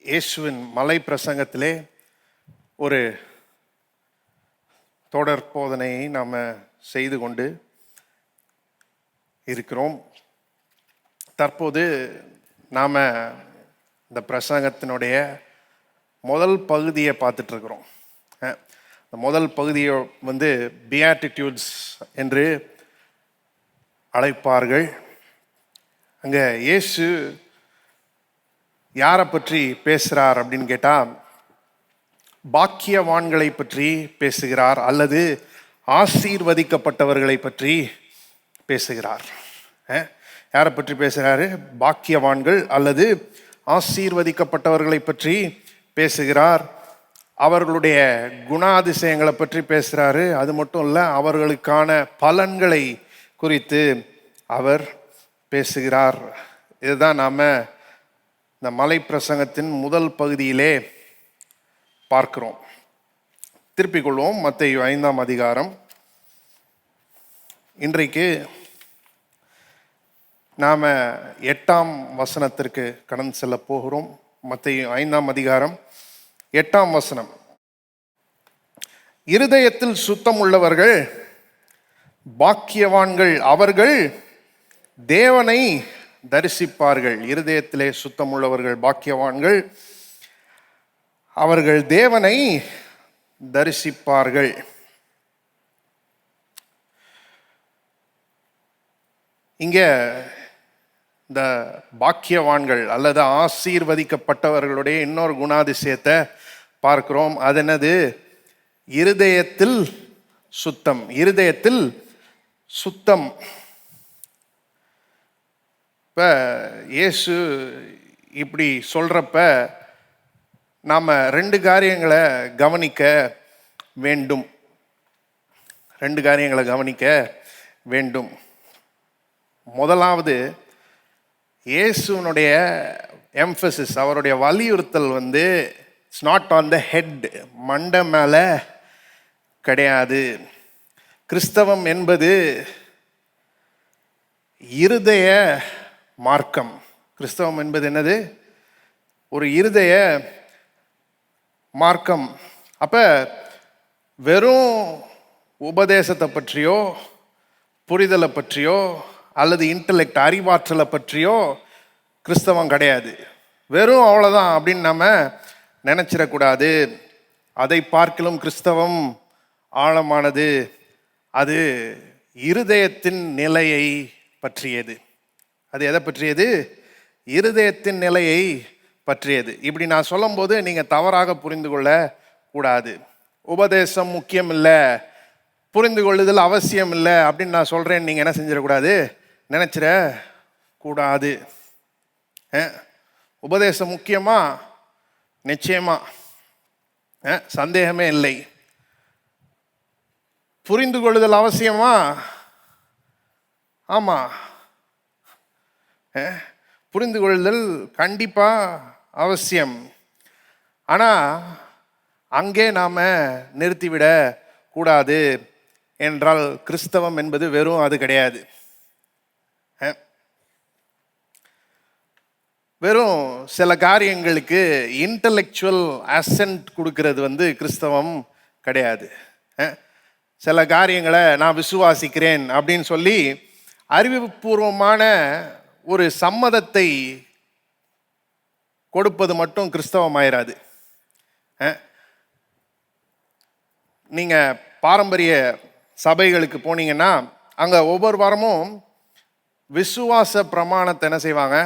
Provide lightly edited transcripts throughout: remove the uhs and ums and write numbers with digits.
இயேசுவின் மலை பிரசங்கத்திலே ஒரு தொடர் போதனையை நாம் செய்து கொண்டு இருக்கிறோம். தற்போது நாம் இந்த பிரசங்கத்தினுடைய முதல் பகுதியை பார்த்துட்ருக்குறோம். இந்த முதல் பகுதியை பியாட்டிடியூட்ஸ் என்று அழைப்பார்கள். அங்கே இயேசு யாரை பற்றி பேசுகிறார் அப்படின்னு கேட்டால், பாக்கியவான்களை பற்றி பேசுகிறார் அல்லது ஆசீர்வதிக்கப்பட்டவர்களை பற்றி பேசுகிறார். யாரை பற்றி பேசுகிறாரு? பாக்கியவான்கள் அல்லது ஆசீர்வதிக்கப்பட்டவர்களை பற்றி பேசுகிறார். அவர்களுடைய குணாதிசயங்களை பற்றி பேசுகிறாரு. அது மட்டும் இல்லை, அவர்களுக்கான பலன்களை குறித்து அவர் பேசுகிறார். இதுதான் நாம் இந்த மலை பிரசங்கத்தின் முதல் பகுதியிலே பார்க்கிறோம். திருப்பிக் கொள்வோம். மத்தேயு 5ஆம் அதிகாரம். இன்றைக்கு நாம் 8ஆம் வசனத்திற்கு கடந்து செல்ல போகிறோம். மத்தேயு 5ஆம் அதிகாரம் 8ஆம் வசனம். இருதயத்தில் சுத்தம் உள்ளவர்கள் பாக்கியவான்கள், அவர்கள் தேவனை தரிசிப்பார்கள். இருதயத்திலே சுத்தம் உள்ளவர்கள் பாக்கியவான்கள், அவர்கள் தேவனை தரிசிப்பார்கள். இங்க இந்த பாக்கியவான்கள் அல்லது ஆசீர்வதிக்கப்பட்டவர்களுடைய இன்னொரு குணாதிசயத்தை பார்க்கிறோம். அது என்னது? இருதயத்தில் சுத்தம். இருதயத்தில் சுத்தம். இப்போ இயேசு இப்படி சொல்கிறப்ப நாம் ரெண்டு காரியங்களை கவனிக்க வேண்டும். முதலாவது, இயேசுனுடைய எம்ஃபசிஸ், அவருடைய வலியுறுத்தல் it's not on the head, மண்டை மேலே கிடையாது. கிறிஸ்தவம் என்பது இருதய மார்க்கம். கிறிஸ்தவம் என்பது என்னது? ஒரு இருதய மார்க்கம். அப்போ வெறும் உபதேசத்தை பற்றியோ புரிதலை பற்றியோ அல்லது இன்டலெக்ட் அறிவாற்றலை பற்றியோ கிறிஸ்தவம் கிடையாது. வெறும் அவ்வளோதான் அப்படின்னு நம்ம நினச்சிடக்கூடாது. அதை பார்க்கலும் கிறிஸ்தவம் ஆழமானது. அது இருதயத்தின் நிலையை பற்றியது. அது எதை பற்றியது? இருதயத்தின் நிலையை பற்றியது. இப்படி நான் சொல்லும்போது நீங்கள் தவறாக புரிந்து கொள்ள கூடாது. உபதேசம் முக்கியம் இல்லை, புரிந்து கொள்ளுதல் அவசியம் இல்லை அப்படின்னு நான் சொல்கிறேன்னு நீங்கள் என்ன செஞ்சிடக்கூடாது, நினச்சிட கூடாது. உபதேசம் முக்கியமா? நிச்சயமா, சந்தேகமே இல்லை. புரிந்து கொள்ளுதல் அவசியமா? ஆமாம், புரிந்து கொள்ளுதல் கண்டிப்பாக அவசியம். ஆனால் அங்கே நாம் நிறுத்திவிட கூடாது. என்றால் கிறிஸ்தவம் என்பது வெறும் அது கிடையாது. வெறும் சில காரியங்களுக்கு இன்டலெக்சுவல் அசென்ட் கொடுக்கறது கிறிஸ்தவம் கிடையாது. சில காரியங்களை நான் விசுவாசிக்கிறேன் அப்படின்னு சொல்லி அறிவுபூர்வமான ஒரு சம்மதத்தை கொடுப்பது மட்டும் கிறிஸ்தவம் ஆயிராது. நீங்கள் பாரம்பரிய சபைகளுக்கு போனீங்கன்னா அங்கே ஒவ்வொரு வாரமும் விசுவாச பிரமாணத்தை என்ன செய்வாங்க?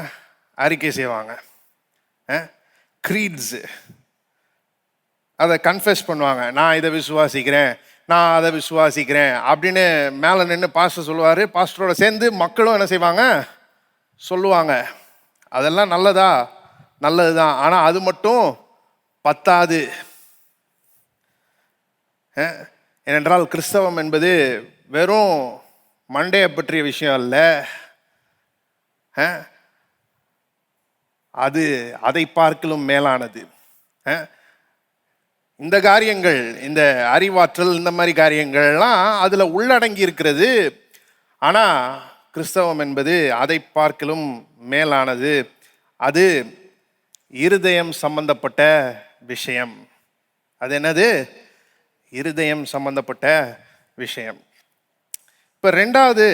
அறிக்கை செய்வாங்க. க்ரீட்ஸ், அதை கன்ஃபெஸ் பண்ணுவாங்க. நான் இதை விசுவாசிக்கிறேன், நான் அதை விசுவாசிக்கிறேன் அப்படின்னு மேலே நின்று பாஸ்டர் சொல்லுவார். பாஸ்டரோட சேர்ந்து மக்களும் என்ன செய்வாங்க? சொல்லுவாங்க. அதெல்லாம் நல்லது தான். ஆனால் அது மட்டும் பத்தாது. ஏனென்றால் கிறிஸ்தவம் என்பது வெறும் மண்டையை பற்றிய விஷயம் அல்ல. அது அதை பார்க்கலும் மேலானது. இந்த காரியங்கள், இந்த அறிவாற்றல், இந்த மாதிரி காரியங்கள்லாம் அதில் உள்ளடங்கி இருக்கிறது. ஆனால் கிறிஸ்தவம் என்பது அதை பார்க்கலும் மேலானது. அது இருதயம் சம்பந்தப்பட்ட விஷயம். அது என்னது? இருதயம் சம்பந்தப்பட்ட விஷயம். இப்போ ரெண்டாவது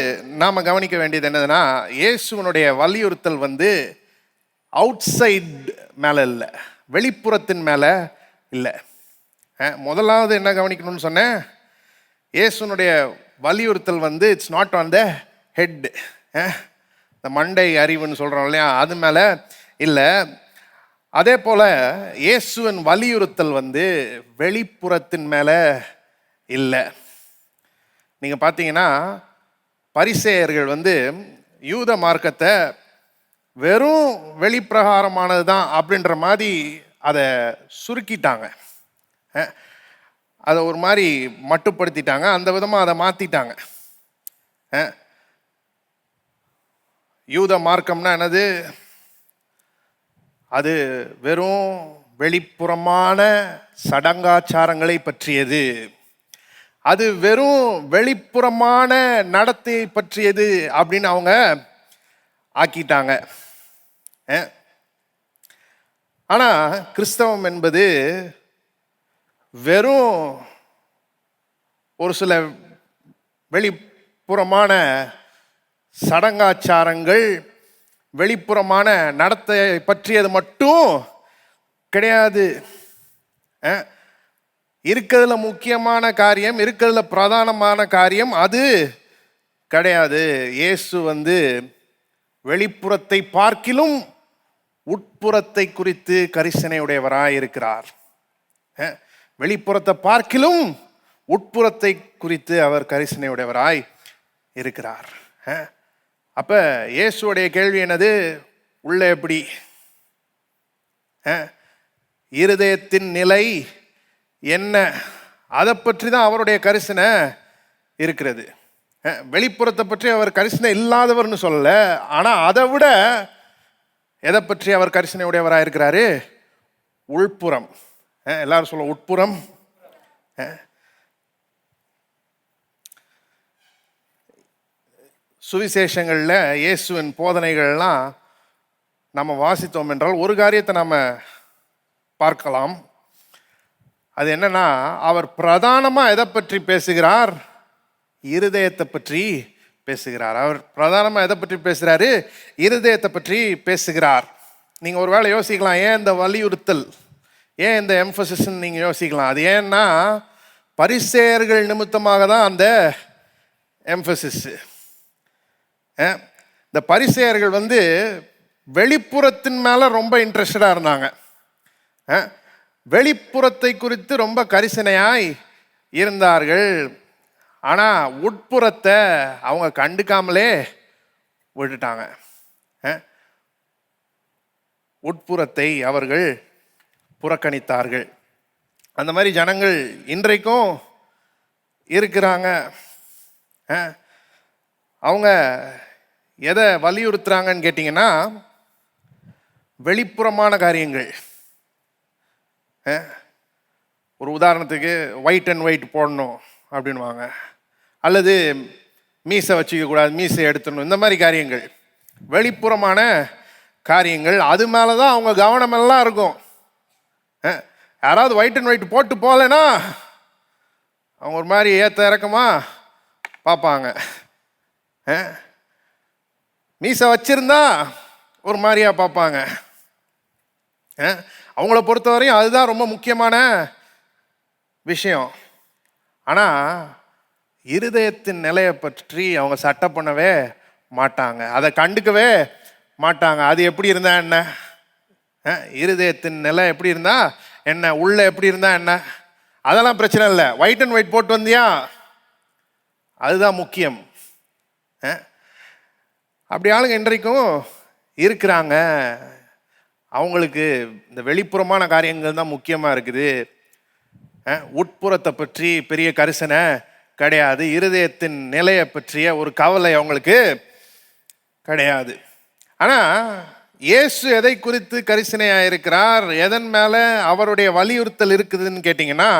நாம் கவனிக்க வேண்டியது என்னதுன்னா, இயேசுவனுடைய வலியுறுத்தல் அவுட் சைட் மேலே இல்லை, வெளிப்புறத்தின் மேலே இல்லை. முதலாவது என்ன கவனிக்கணும்னு சொன்னேன், இயேசுனுடைய வலியுறுத்தல் it's not on the head, இந்த மண்டை அறிவுன்னு சொல்கிறோம் இல்லையா, அது மேலே இல்லை. அதே போல் இயேசுவின் வலியுறுத்தல் வெளிப்புறத்தின் மேலே இல்லை. நீங்கள் பார்த்தீங்கன்னா பரிசேயர்கள் யூத மார்க்கத்தை வெறும் வெளிப்பிரகாரமானது தான் அப்படின்ற மாதிரி அதை சுருக்கிட்டாங்க, அதை ஒரு மாதிரி மட்டுப்படுத்திட்டாங்க, அந்த விதமாக அதை மாற்றிட்டாங்க. யூத மார்க்கம்னா என்னது? அது வெறும் வெளிப்புறமான சடங்காச்சாரங்களை பற்றியது, அது வெறும் வெளிப்புறமான நடத்தை பற்றியது அப்படின்னு அவங்க ஆக்கிட்டாங்க. ஆனால் கிறிஸ்தவம் என்பது வெறும் ஒரு சில வெளிப்புறமான சடங்காச்சாரங்கள், வெளிப்புறமான நடத்தை பற்றியது மட்டும் கிடையாது. இருக்கிறதுல முக்கியமான காரியம், இருக்கிறதுல பிரதானமான காரியம் அது கிடையாது. இயேசு வெளிப்புறத்தை பார்க்கிலும் உட்புறத்தை குறித்து கரிசனையுடையவராய் இருக்கிறார். வெளிப்புறத்தை பார்க்கிலும் உட்புறத்தை குறித்து அவர் கரிசனையுடையவராய் இருக்கிறார். அப்ப இயேசுடைய கேள்வி என்னது? உள்ள எப்படி? இருதயத்தின் நிலை என்ன? அதை பற்றி தான் அவருடைய கரிசனை இருக்கிறது. வெளிப்புறத்தை பற்றி அவர் கரிசனை இல்லாதவர்னு சொல்லல, ஆனால் அதை விட எதை பற்றி அவர் கரிசனை உடையவராக இருக்கிறாரு? உள்புறம். எல்லாரும் சொல்ல உட்புறம். சுவிசேஷங்களில் இயேசுவின் போதனைகள்லாம் நம்ம வாசித்தோம் என்றால் ஒரு காரியத்தை நாம் பார்க்கலாம். அது என்னன்னா, அவர் பிரதானமாக எதை பற்றி பேசுகிறார்? இருதயத்தை பற்றி பேசுகிறார். அவர் பிரதானமாக எதை பற்றி பேசுகிறாரு? இருதயத்தை பற்றி பேசுகிறார். நீங்கள் ஒரு வேளை யோசிக்கலாம், ஏன் இந்த வலியுறுத்தல், ஏன் இந்த எம்ஃபசிஸ்ன்னு நீங்கள் யோசிக்கலாம். அது ஏன்னா பரிசேயர்கள் நிமித்தமாக தான் அந்த எம்ஃபசிஸ். இந்த பரிசேயர்கள் வெளிப்புறத்தின் மேலே ரொம்ப இன்ட்ரெஸ்டடாக இருந்தாங்க. வெளிப்புறத்தை குறித்து ரொம்ப கரிசனையாய் இருந்தார்கள். ஆனால் உட்புறத்தை அவங்க கண்டுக்காமலே விட்டுட்டாங்க. உட்புறத்தை அவர்கள் புறக்கணித்தார்கள். அந்த மாதிரி ஜனங்கள் இன்றைக்கும் இருக்கிறாங்க. அவங்க எதை வலியுறுத்துறாங்கன்னு கேட்டிங்கன்னா, வெளிப்புறமான காரியங்கள். ஒரு உதாரணத்துக்கு ஒயிட் அண்ட் ஒயிட் போடணும் அப்படின்வாங்க, அல்லது மீசை வச்சுக்க கூடாது, மீசை எடுத்துடணும், இந்த மாதிரி காரியங்கள் வெளிப்புறமான காரியங்கள். அது மேலே தான் அவங்க கவனமெல்லாம் இருக்கும். யாராவது ஒயிட் அண்ட் ஒயிட் போட்டு போகலன்னா அவங்க ஒரு மாதிரி ஏற்ற இறக்கமாக பார்ப்பாங்க. மீசை வச்சிருந்தா ஒரு மாதிரியா பார்ப்பாங்க. அவங்கள பொறுத்தவரையும் அதுதான் ரொம்ப முக்கியமான விஷயம். ஆனால் இருதயத்தின் நிலையை பற்றி அவங்க சட்டை பண்ணவே மாட்டாங்க, அதை கண்டுக்கவே மாட்டாங்க. அது எப்படி இருந்தா என்ன? இருதயத்தின் நிலை எப்படி இருந்தா என்ன, உள்ள எப்படி இருந்தா என்ன, அதெல்லாம் பிரச்சனை இல்லை. ஒயிட் அண்ட் ஒயிட் போட்டு வந்தியா, அதுதான் முக்கியம். அப்படி ஆளுங்க இன்றைக்கும் இருக்கிறாங்க. அவங்களுக்கு இந்த வெளிப்புறமான காரியங்கள் தான் முக்கியமாக இருக்குது. உட்புறத்தை பற்றி பெரிய கரிசனை கிடையாது. இருதயத்தின் நிலையை பற்றிய ஒரு கவலை அவங்களுக்கு கிடையாது. ஆனால் இயேசு எதை குறித்து கரிசனையாக இருக்கிறார், எதன் மேலே அவருடைய வலியுறுத்தல் இருக்குதுன்னு கேட்டிங்கன்னா,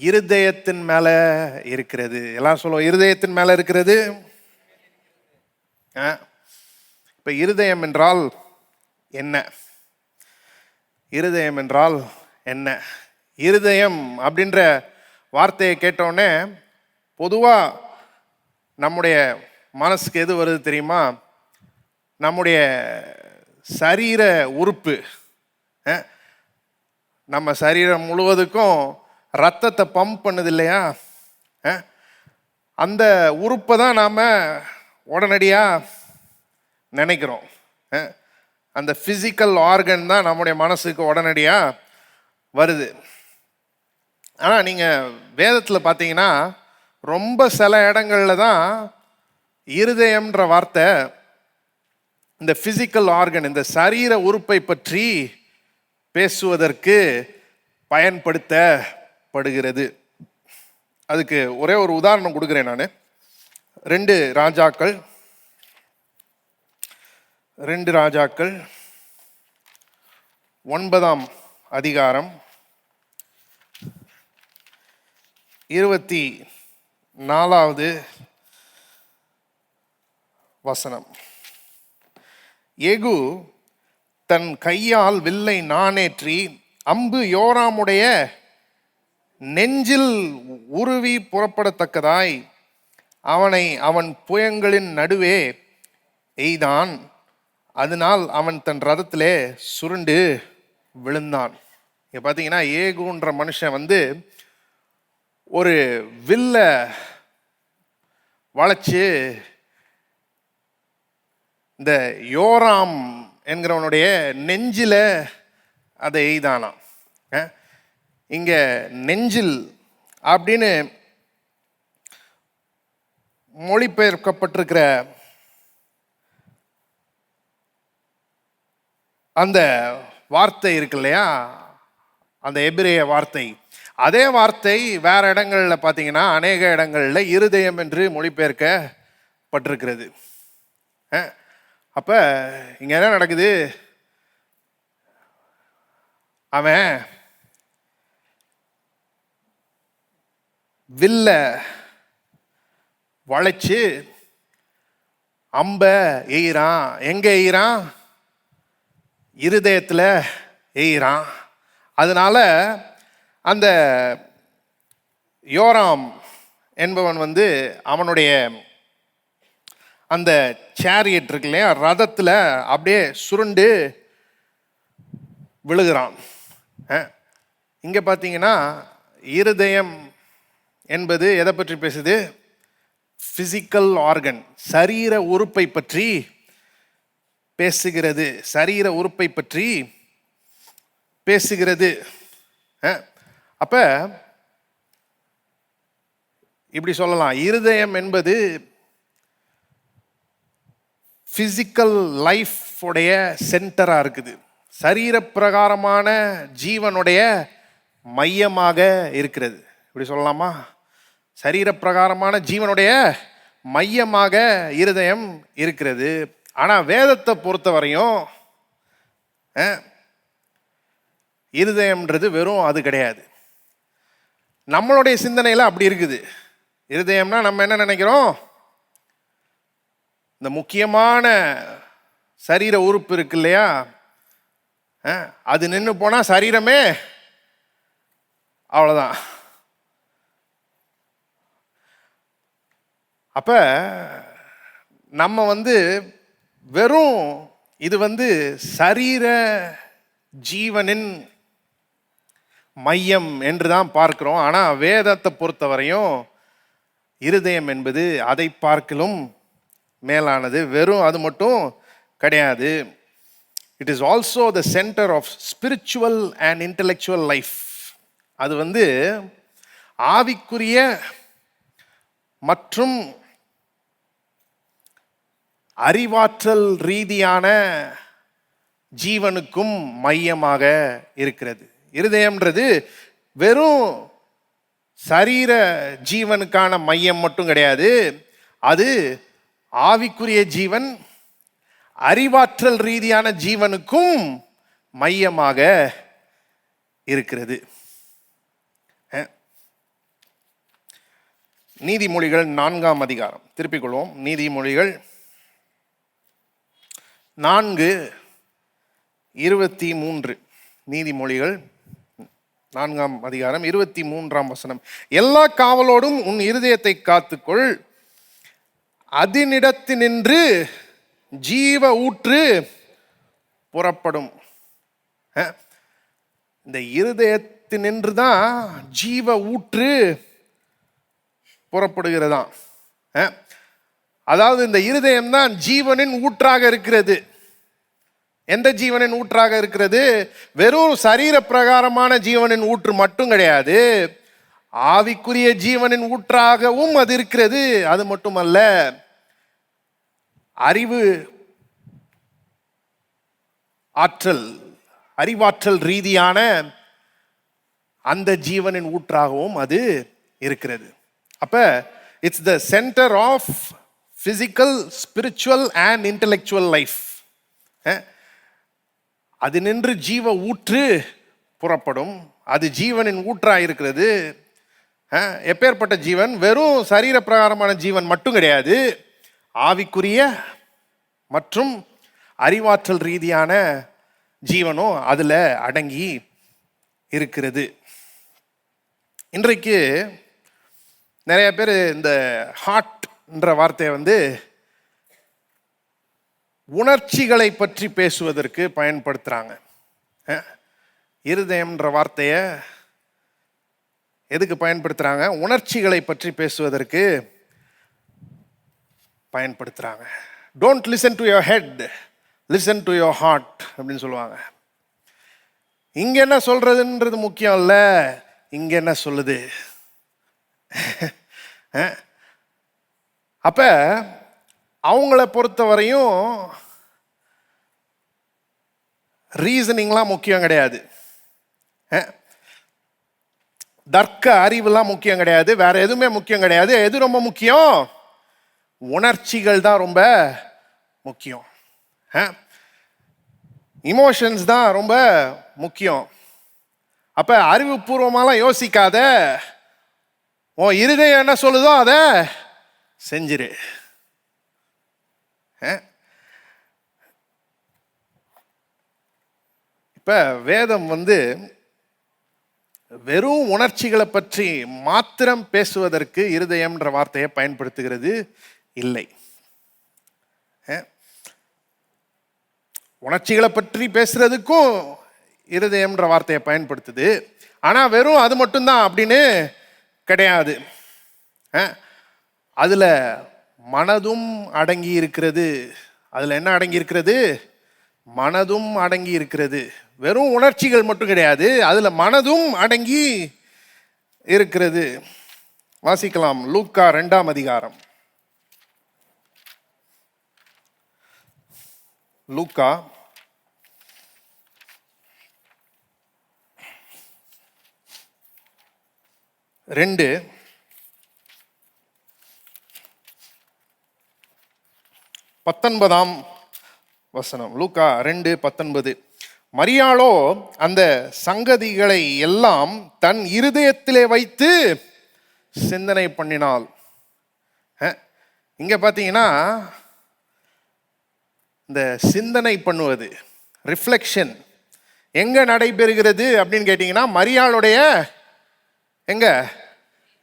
இருதயத்தின் மேலே இருக்கிறது. எல்லாம் சொல்லுவோம், இருதயத்தின் மேலே இருக்கிறது. இப்போ இருதயம் என்றால் என்ன? இருதயம் என்றால் என்ன? இருதயம் அப்படின்ற வார்த்தையை கேட்டோடனே பொதுவாக நம்முடைய மனசுக்கு எது வருது தெரியுமா? நம்முடைய சரீர உறுப்பு. நம்ம சரீரம் முழுவதுக்கும் ரத்தத்தை பம்ப் பண்ணுது இல்லையா? அந்த உறுப்பை தான் நாம் உடனடியாக நினைக்கிறோம். அந்த ஃபிசிக்கல் ஆர்கன் தான் நம்முடைய மனசுக்கு உடனடியாக வருது. ஆனால் நீங்கள் வேதத்தில் பார்த்தீங்கன்னா ரொம்ப சில இடங்களில் தான் இருதயம்ன்ற வார்த்தை இந்த ஃபிசிக்கல் ஆர்கன், இந்த சரீர உறுப்பை பற்றி பேசுவதற்கு பயன்படுத்தப்படுகிறது. அதுக்கு ஒரே ஒரு உதாரணம் கொடுக்குறேன் நான். 2 ராஜாக்கள் 9ஆம் அதிகாரம் 24வது வசனம். ஏகு தன் கையால் வில்லை நாணேற்றி அம்பு யோராமுடைய நெஞ்சில் உருவி புறப்படத்தக்கதாய் அவனை அவன் புயங்களின் நடுவே எய்தான். அதனால் அவன் தன் ரதத்திலே சுருண்டு விழுந்தான். இங்க பார்த்தீங்கன்னா ஏகுன்ற மனுஷன் ஒரு வில்ல வளைச்சு இந்த யோராம் என்கிறவனுடைய நெஞ்சில அதை எய்தானாம். இங்க நெஞ்சில் அப்படின்னு மொழிபெயர்க்கப்பட்டிருக்கிற அந்த வார்த்தை இருக்கு இல்லையா, அந்த எபிரேய வார்த்தை, அதே வார்த்தை வேற இடங்கள்ல பார்த்தீங்கன்னா அநேக இடங்கள்ல இருதயம் என்று மொழிபெயர்க்கப்பட்டிருக்கிறது. அப்ப இங்க என்ன நடக்குது? அவன் வில்ல வளைச்சு அம்ப எய்கிறான். எங்க எய்கிறான்? இருதயத்தில் எய்கிறான். அதனால அந்த யோராம் என்பவன் அவனுடைய அந்த சேரியட் இருக்கு இல்லையா, ரதத்தில் அப்படியே சுருண்டு விழுகிறான். இங்கே பார்த்தீங்கன்னா இருதயம் என்பது எதை பற்றி பேசுது? ஃபிசிக்கல் ஆர்கன், சரீர உறுப்பை பற்றி பேசுகிறது. சரீர உறுப்பை பற்றி பேசுகிறது. அப்ப இப்படி சொல்லலாம், இருதயம் என்பது ஃபிசிக்கல் லைஃப் உடைய சென்டரா இருக்குது. சரீர பிரகாரமான ஜீவனுடைய மையமாக இருக்கிறது. இப்படி சொல்லலாமா? சரீர பிரகாரமான ஜீவனுடைய மையமாக இருதயம் இருக்கிறது. ஆனா வேதத்தை பொறுத்த வரையும் இருதயம்ன்றது வெறும் அது கிடையாது. நம்மளுடைய சிந்தனையில அப்படி இருக்குது. இருதயம்னா நம்ம என்ன நினைக்கிறோம்? இந்த முக்கியமான சரீர உறுப்பு இருக்கு இல்லையா, அது நின்று போனா சரீரமே அவ்வளவுதான். அப்ப நம்ம வெறும் இது சரீர ஜீவனின் மையம் என்றுதான் பார்க்கிறோம். ஆனா வேதத்தை பொறுத்தவரையும் இருதயம் என்பது அதை பார்க்கலும் மேலானது. வெறும் அது மட்டும் கிடையாது. It is also the centre of spiritual and intellectual life. அது ஆவிக்குரிய மற்றும் அறிவாற்றல் ரீதியான ஜீவனுக்கும் மையமாக இருக்கிறது. இருதயம்ன்றது வெறும் சரீர ஜீவனுக்கான மையம் மட்டும் கிடையாது. அது ஆவிக்குரிய ஜீவன், அறிவாற்றல் ரீதியான ஜீவனுக்கும் மையமாக இருக்கிறது. நீதிமொழிகள் 4ஆம் அதிகாரம், திருப்பிக் கொள்வோம். நீதிமொழிகள் 4:23. நீதிமொழிகள் 4ஆம் அதிகாரம் 23ஆம் வசனம். எல்லா காவலோடும் உன் இருதயத்தை காத்துக்கொள், அதனிடத்தினின்று ஜீவ ஊற்று புறப்படும். இந்த இருதயத்தினின்று தான் ஜீவ ஊற்று புறப்படுகிறதா. அதாவது இந்த இருதயம் தான் ஜீவனின் ஊற்றாக இருக்கிறது. எந்த ஜீவனின் ஊற்றாக இருக்கிறது? வெறும் சரீர பிரகாரமான ஜீவனின் ஊற்று மட்டும் கிடையாது, ஆவிக்குரிய ஜீவனின் ஊற்றாகவும் அது இருக்கிறது. அது மட்டுமல்ல, அறிவாற்றல் ரீதியான அந்த ஜீவனின் ஊற்றாகவும் அது இருக்கிறது. அப்ப it's the centre of physical, spiritual and intellectual life. அது நின்று ஜீவ ஊற்று புறப்படும். அது ஜீவனின் ஊற்றாக இருக்கிறது. எப்பேற்பட்ட ஜீவன்? வெறும் சரீர பிரகாரமான ஜீவன் மட்டும் கிடையாது, ஆவிக்குரிய மற்றும் அறிவாற்றல் ரீதியான ஜீவனும் அதில் அடங்கி இருக்கிறது. இன்றைக்கு நிறைய பேர் இந்த ஹார்ட்ன்ற வார்த்தையை உணர்ச்சிகளை பற்றி பேசுவதற்கு பயன்படுத்துகிறாங்க. இருதயம்ன்ற வார்த்தையை எதுக்கு பயன்படுத்துகிறாங்க? உணர்ச்சிகளை பற்றி பேசுவதற்கு பயன்படுத்துகிறாங்க. Don't listen to your head, listen to your heart அப்படின்னு சொல்லுவாங்க. இங்கே என்ன சொல்றதுன்றது முக்கியம் இல்லை, இங்கே என்ன சொல்லுது. அப்ப அவங்கள பொறுத்தவரையும் ரீசனிங்லாம் முக்கியம் கிடையாது, தர்க்க அறிவுலாம் முக்கியம் கிடையாது, வேற எதுவுமே முக்கியம் கிடையாது. எது ரொம்ப முக்கியம்? உணர்ச்சிகள் தான் ரொம்ப முக்கியம். இமோஷன்ஸ் தான் ரொம்ப முக்கியம். அப்ப அறிவுபூர்வமாலாம் யோசிக்காத, உன் இருதயம் என்ன சொல்லுதோ அதை செஞ்சிரு. இப்ப வேதம் வெறும் உணர்ச்சிகளை பற்றி மாத்திரம் பேசுவதற்கு இருதயம்ன்ற வார்த்தையை பயன்படுத்துகிறது இல்லை. உணர்ச்சிகளை பற்றி பேசுறதுக்கும் இருதயம்ன்ற வார்த்தையை பயன்படுத்துது. ஆனா வெறும் அது மட்டும்தான் அப்படின்னு கிடையாது. அதுல மனதும் அடங்கி இருக்கிறது. அதுல என்ன அடங்கி இருக்கிறது? மனதும் அடங்கி இருக்கிறது. வெறும் உணர்ச்சிகள் மட்டும் கிடையாது, அதுல மனதும் அடங்கி இருக்கிறது. வாசிக்கலாம், லூக்கா 2ஆம் அதிகாரம். லூக்கா 2:19 வசனம். லூக்கா 2:19. மரியாளோ அந்த சங்கதிகளை எல்லாம் தன் இருதயத்திலே வைத்து சிந்தனை பண்ணினாள். இங்க பாத்தீங்கன்னா இந்த சிந்தனை பண்ணுவது, ரிஃப்ளெக்ஷன் எங்க நடைபெறுகிறது அப்படின்னு கேட்டீங்கன்னா, மரியாளுடைய எங்க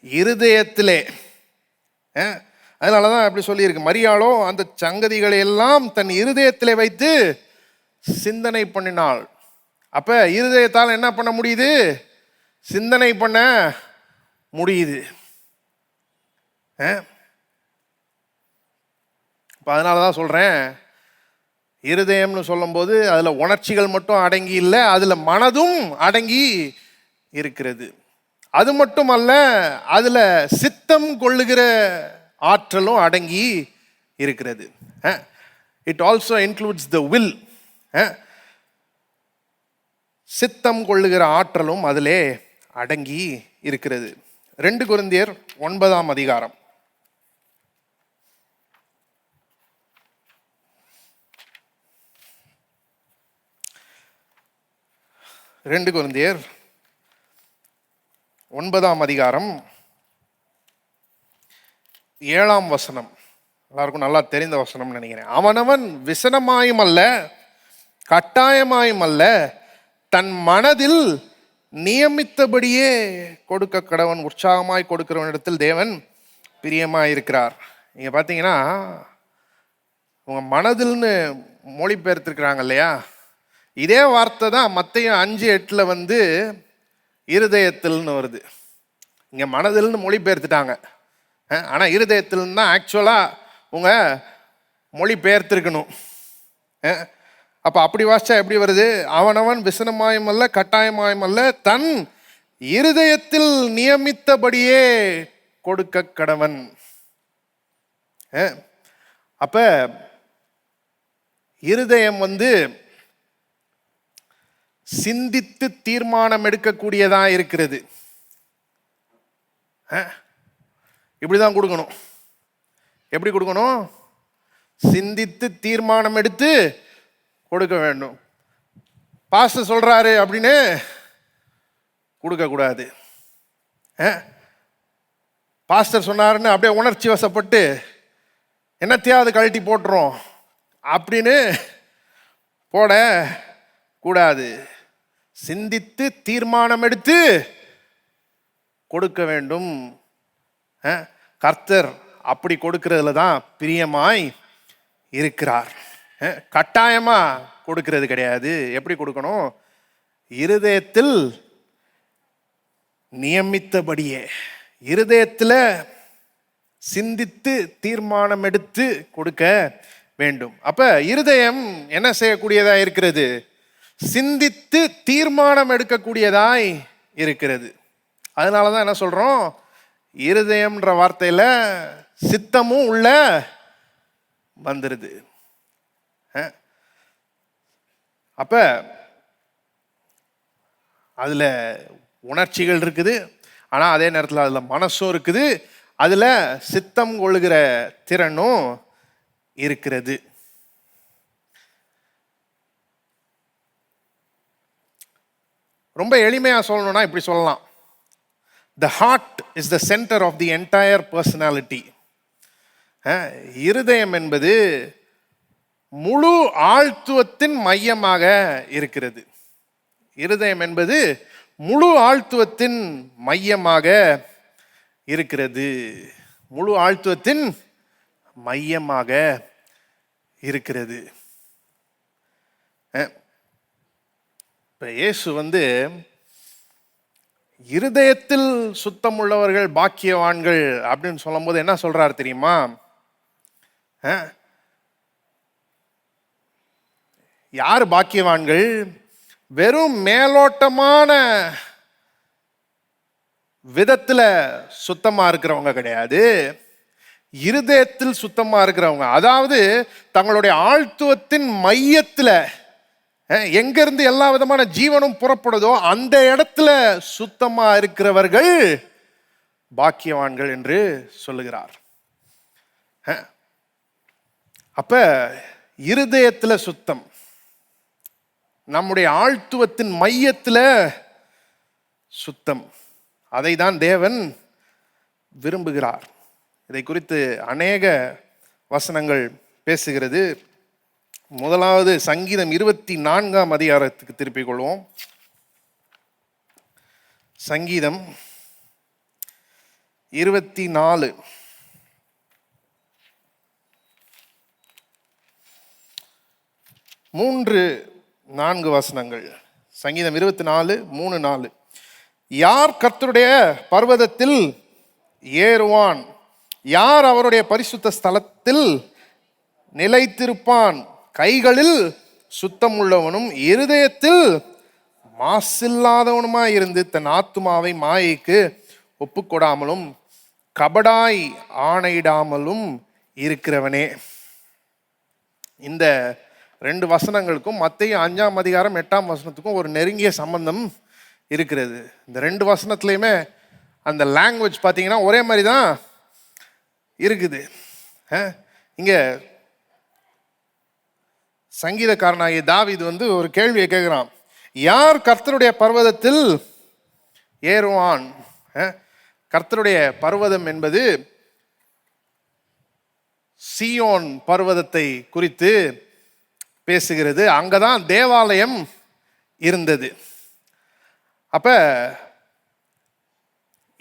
இருதயத்திலே. அதனாலதான் அப்படி சொல்லியிருக்கு, மரியாளோ அந்த சங்கதிகளை எல்லாம் தன் இருதயத்திலே வைத்து சிந்தனை பண்ணினாள். அப்ப இருதயத்தால் என்ன பண்ண முடியுது? சிந்தனை பண்ண முடியுது. அதனாலதான் சொல்றேன், இருதயம்னு சொல்லும் போது அதுல உணர்ச்சிகள் மட்டும் அடங்கி இல்லை, அதுல மனதும் அடங்கி இருக்கிறது. அது மட்டும் அல்ல, அதுல சித்தம் கொள்ளுகிற ஆற்றலும் அடங்கி இருக்கிறது. It also includes the will. சித்தம் கொள்ளுகிற ஆற்றலும் அதிலே அடங்கி இருக்கிறது. 2 கொரிந்தியர் 9ஆம் அதிகாரம். 2 கொரிந்தியர் 9ஆம் அதிகாரம் 7ஆம் வசனம். எல்லாருக்கும் நல்லா தெரிந்த வசனம் நினைக்கிறேன். அவனவன் விசனமாயும் அல்ல, கட்டாயமாயும் அல்ல, தன் மனதில் நியமித்தபடியே கொடுக்க கடவன். உற்சாகமாய் கொடுக்கிறவனிடத்தில் தேவன் பிரியமாய் இருக்கிறார். நீங்க பார்த்தீங்கன்னா உங்க மனதில்னு மொழிபெயர்த்திருக்கிறாங்க இல்லையா, இதே வார்த்தை தான் மத்தேயு 5:8 இருதயத்தில்னு வருது. இங்க மனதில்னு மொழிபெயர்த்துட்டாங்க, ஆனா இருதயத்தில் தான் ஆக்சுவலா உங்க மொழிபெயர்த்திருக்கணும். அப்ப அப்படி வாசிச்சா எப்படி வருது? அவனவன் விசனமாயும் அல்ல கட்டாயமாயும் அல்ல, தன் இருதயத்தில் நியமித்தபடியே கொடுக்க கடவன். அப்ப இருதயம் சிந்தித்து தீர்மானம் எடுக்கக்கூடியதா இருக்கிறது. இப்படிதான் கொடுக்கணும். எப்படி கொடுக்கணும்? சிந்தித்து தீர்மானம் எடுத்து கொடுக்க வேண்டும். பாஸ்டர் சொல்றாரு அப்படின்னு கொடுக்க கூடாது. பாஸ்டர் சொன்னாருன்னு அப்படியே உணர்ச்சி வசப்பட்டு என்னத்தையாவது கழட்டி போட்டுரும் அப்படின்னு போட கூடாது. சிந்தித்து தீர்மானம் எடுத்து கொடுக்க வேண்டும். கர்த்தர் அப்படி கொடுக்கிறதுல தான் பிரியமாய் இருக்கிறார். கட்டாயமா கொடுக்கிறது கிடையாது. எப்படி கொடுக்கணும்? இருதயத்தில் நியமித்தபடியே, இருதயத்தில் சிந்தித்து தீர்மானம் எடுத்து கொடுக்க வேண்டும். அப்ப இருதயம் என்ன செய்யக்கூடியதா இருக்கிறது? சிந்தித்து தீர்மானம் எடுக்கக்கூடியதாய் இருக்கிறது. அதனாலதான் என்ன சொல்றோம்? இருதயம்ன்ற வார்த்தையில சித்தமும் உள்ள வந்துருது. அப்ப அதுல உணர்ச்சிகள் இருக்குது, ஆனா அதே நேரத்தில் அதுல மனசும் இருக்குது, அதுல சித்தம் கொள்ளுகிற திறனும் இருக்கிறது. ரொம்ப எளிமையா சொல்லணும்னா இப்படி சொல்லலாம். The heart is the center of the entire personality. இருதயம் என்பது முழு ஆழ்த்துவத்தின் மையமாக இருக்கிறது. இருதயம் என்பது முழு ஆழ்த்துவத்தின் மையமாக இருக்கிறது. முழு ஆழ்த்துவத்தின் மையமாக இருக்கிறது. இப்ப இயேசு இருதயத்தில் சுத்தம் உள்ளவர்கள் பாக்கியவான்கள் அப்படின்னு சொல்லும் போது என்ன சொல்றாரு தெரியுமா? யார் பாக்கியவான்கள்? வெறும் மேலோட்டமான விதத்துல சுத்தமா இருக்கிறவங்க கிடையாது, இருதயத்தில் சுத்தமா இருக்கிறவங்க. அதாவது தங்களுடைய ஆழ்த்துவத்தின் மையத்துல எங்கிருந்து எல்லா விதமான ஜீவனும் புறப்படுதோ அந்த இடத்துல சுத்தமா இருக்கிறவர்கள் பாக்கியவான்கள் என்று சொல்லுகிறார். அப்ப இருதயத்துல சுத்தம், நம்முடைய ஆழ்த்துவத்தின் மையத்துல சுத்தம், அதை தான் தேவன் விரும்புகிறார். இதை குறித்து அநேக வசனங்கள் பேசுகிறது. முதலாவது சங்கீதம் 24ஆம் அதிகாரத்துக்கு திருப்பிக் கொள்வோம். சங்கீதம் 24 3-4 வசனங்கள். சங்கீதம் 24:3-4. யார் கர்த்தருடைய பர்வதத்தில் ஏறுவான்? யார் அவருடைய பரிசுத்த ஸ்தலத்தில் நிலைத்திருப்பான்? கைகளில் சுத்தம் உள்ளவனும் இருதயத்தில் மாசில்லாதவனுமாய் இருந்து தன் ஆத்துமாவை மாயைக்கு ஒப்புக்கொடாமலும் கபடாய் ஆணையிடாமலும் இருக்கிறவனே. இந்த 2 வசனங்களுக்கும் மத்தேயு 5ஆம் அதிகாரம் 8ஆம் வசனத்துக்கும் ஒரு நெருங்கிய சம்பந்தம் இருக்கிறது. இந்த 2 வசனத்துலையுமே அந்த லாங்குவேஜ் பார்த்தீங்கன்னா ஒரே மாதிரி தான் இருக்குது. இங்க சங்கீதக்காரனாகிய தாவீது ஒரு கேள்வியை கேட்கிறான். யார் கர்த்தருடைய பர்வதத்தில் ஏறுவான்? கர்த்தருடைய பர்வதம் என்பது சீயோன் பர்வதத்தை குறித்து பேசுகிறது. அங்கதான் தேவாலயம் இருந்தது. அப்ப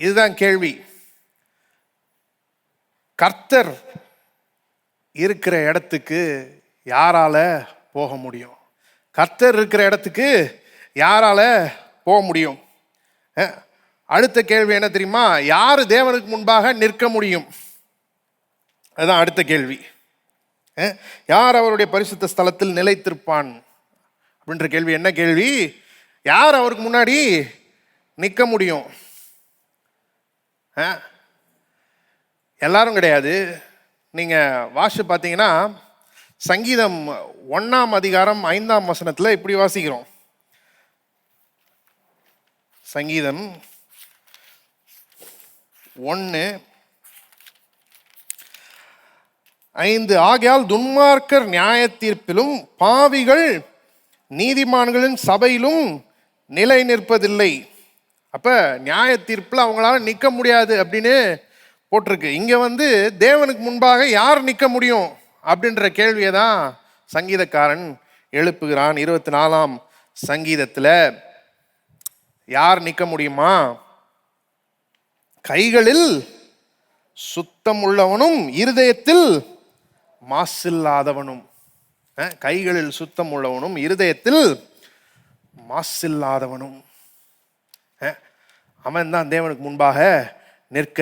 இதுதான் கேள்வி. கர்த்தர் இருக்கிற இடத்துக்கு யாரால போக முடியும்? கர்த்தர் இருக்கிற இடத்துக்கு யாரால போக முடியும்? அடுத்த கேள்வி என்ன தெரியுமா? யாரு தேவனுக்கு முன்பாக நிற்க முடியும்? அதுதான் அடுத்த கேள்வி. யார் அவருடைய பரிசுத்த ஸ்தலத்தில் நிலைத்திருப்பான் அப்படின்ற கேள்வி. என்ன கேள்வி? யார் அவருக்கு முன்னாடி நிற்க முடியும்? எல்லாரும் கிடையாது. நீங்க வாசி பார்த்தீங்கன்னா சங்கீதம் 1ஆம் அதிகாரம் 5ஆம் வசனத்துல இப்படி வாசிக்கிறோம். சங்கீதம் 1:5, ஆகையால் துன்மார்க்கர் நியாய தீர்ப்பிலும் பாவிகள் நீதிமான்களின் சபையிலும் நிலை நிற்பதில்லை. அப்ப நியாய தீர்ப்புல அவங்களால நிற்க முடியாது அப்படின்னு போட்டிருக்கு. இங்க தேவனுக்கு முன்பாக யார் நிற்க முடியும் அப்படின்ற கேள்வியை தான் சங்கீதக்காரன் எழுப்புகிறான். 24ஆம் சங்கீதத்துல யார் நிற்க முடியுமா? கைகளில் சுத்தம் உள்ளவனும் இருதயத்தில் மாசில்லாதவனும். கைகளில் சுத்தம் உள்ளவனும் இருதயத்தில் மாசில்லாதவனும் அவன் தான் தேவனுக்கு முன்பாக நிற்க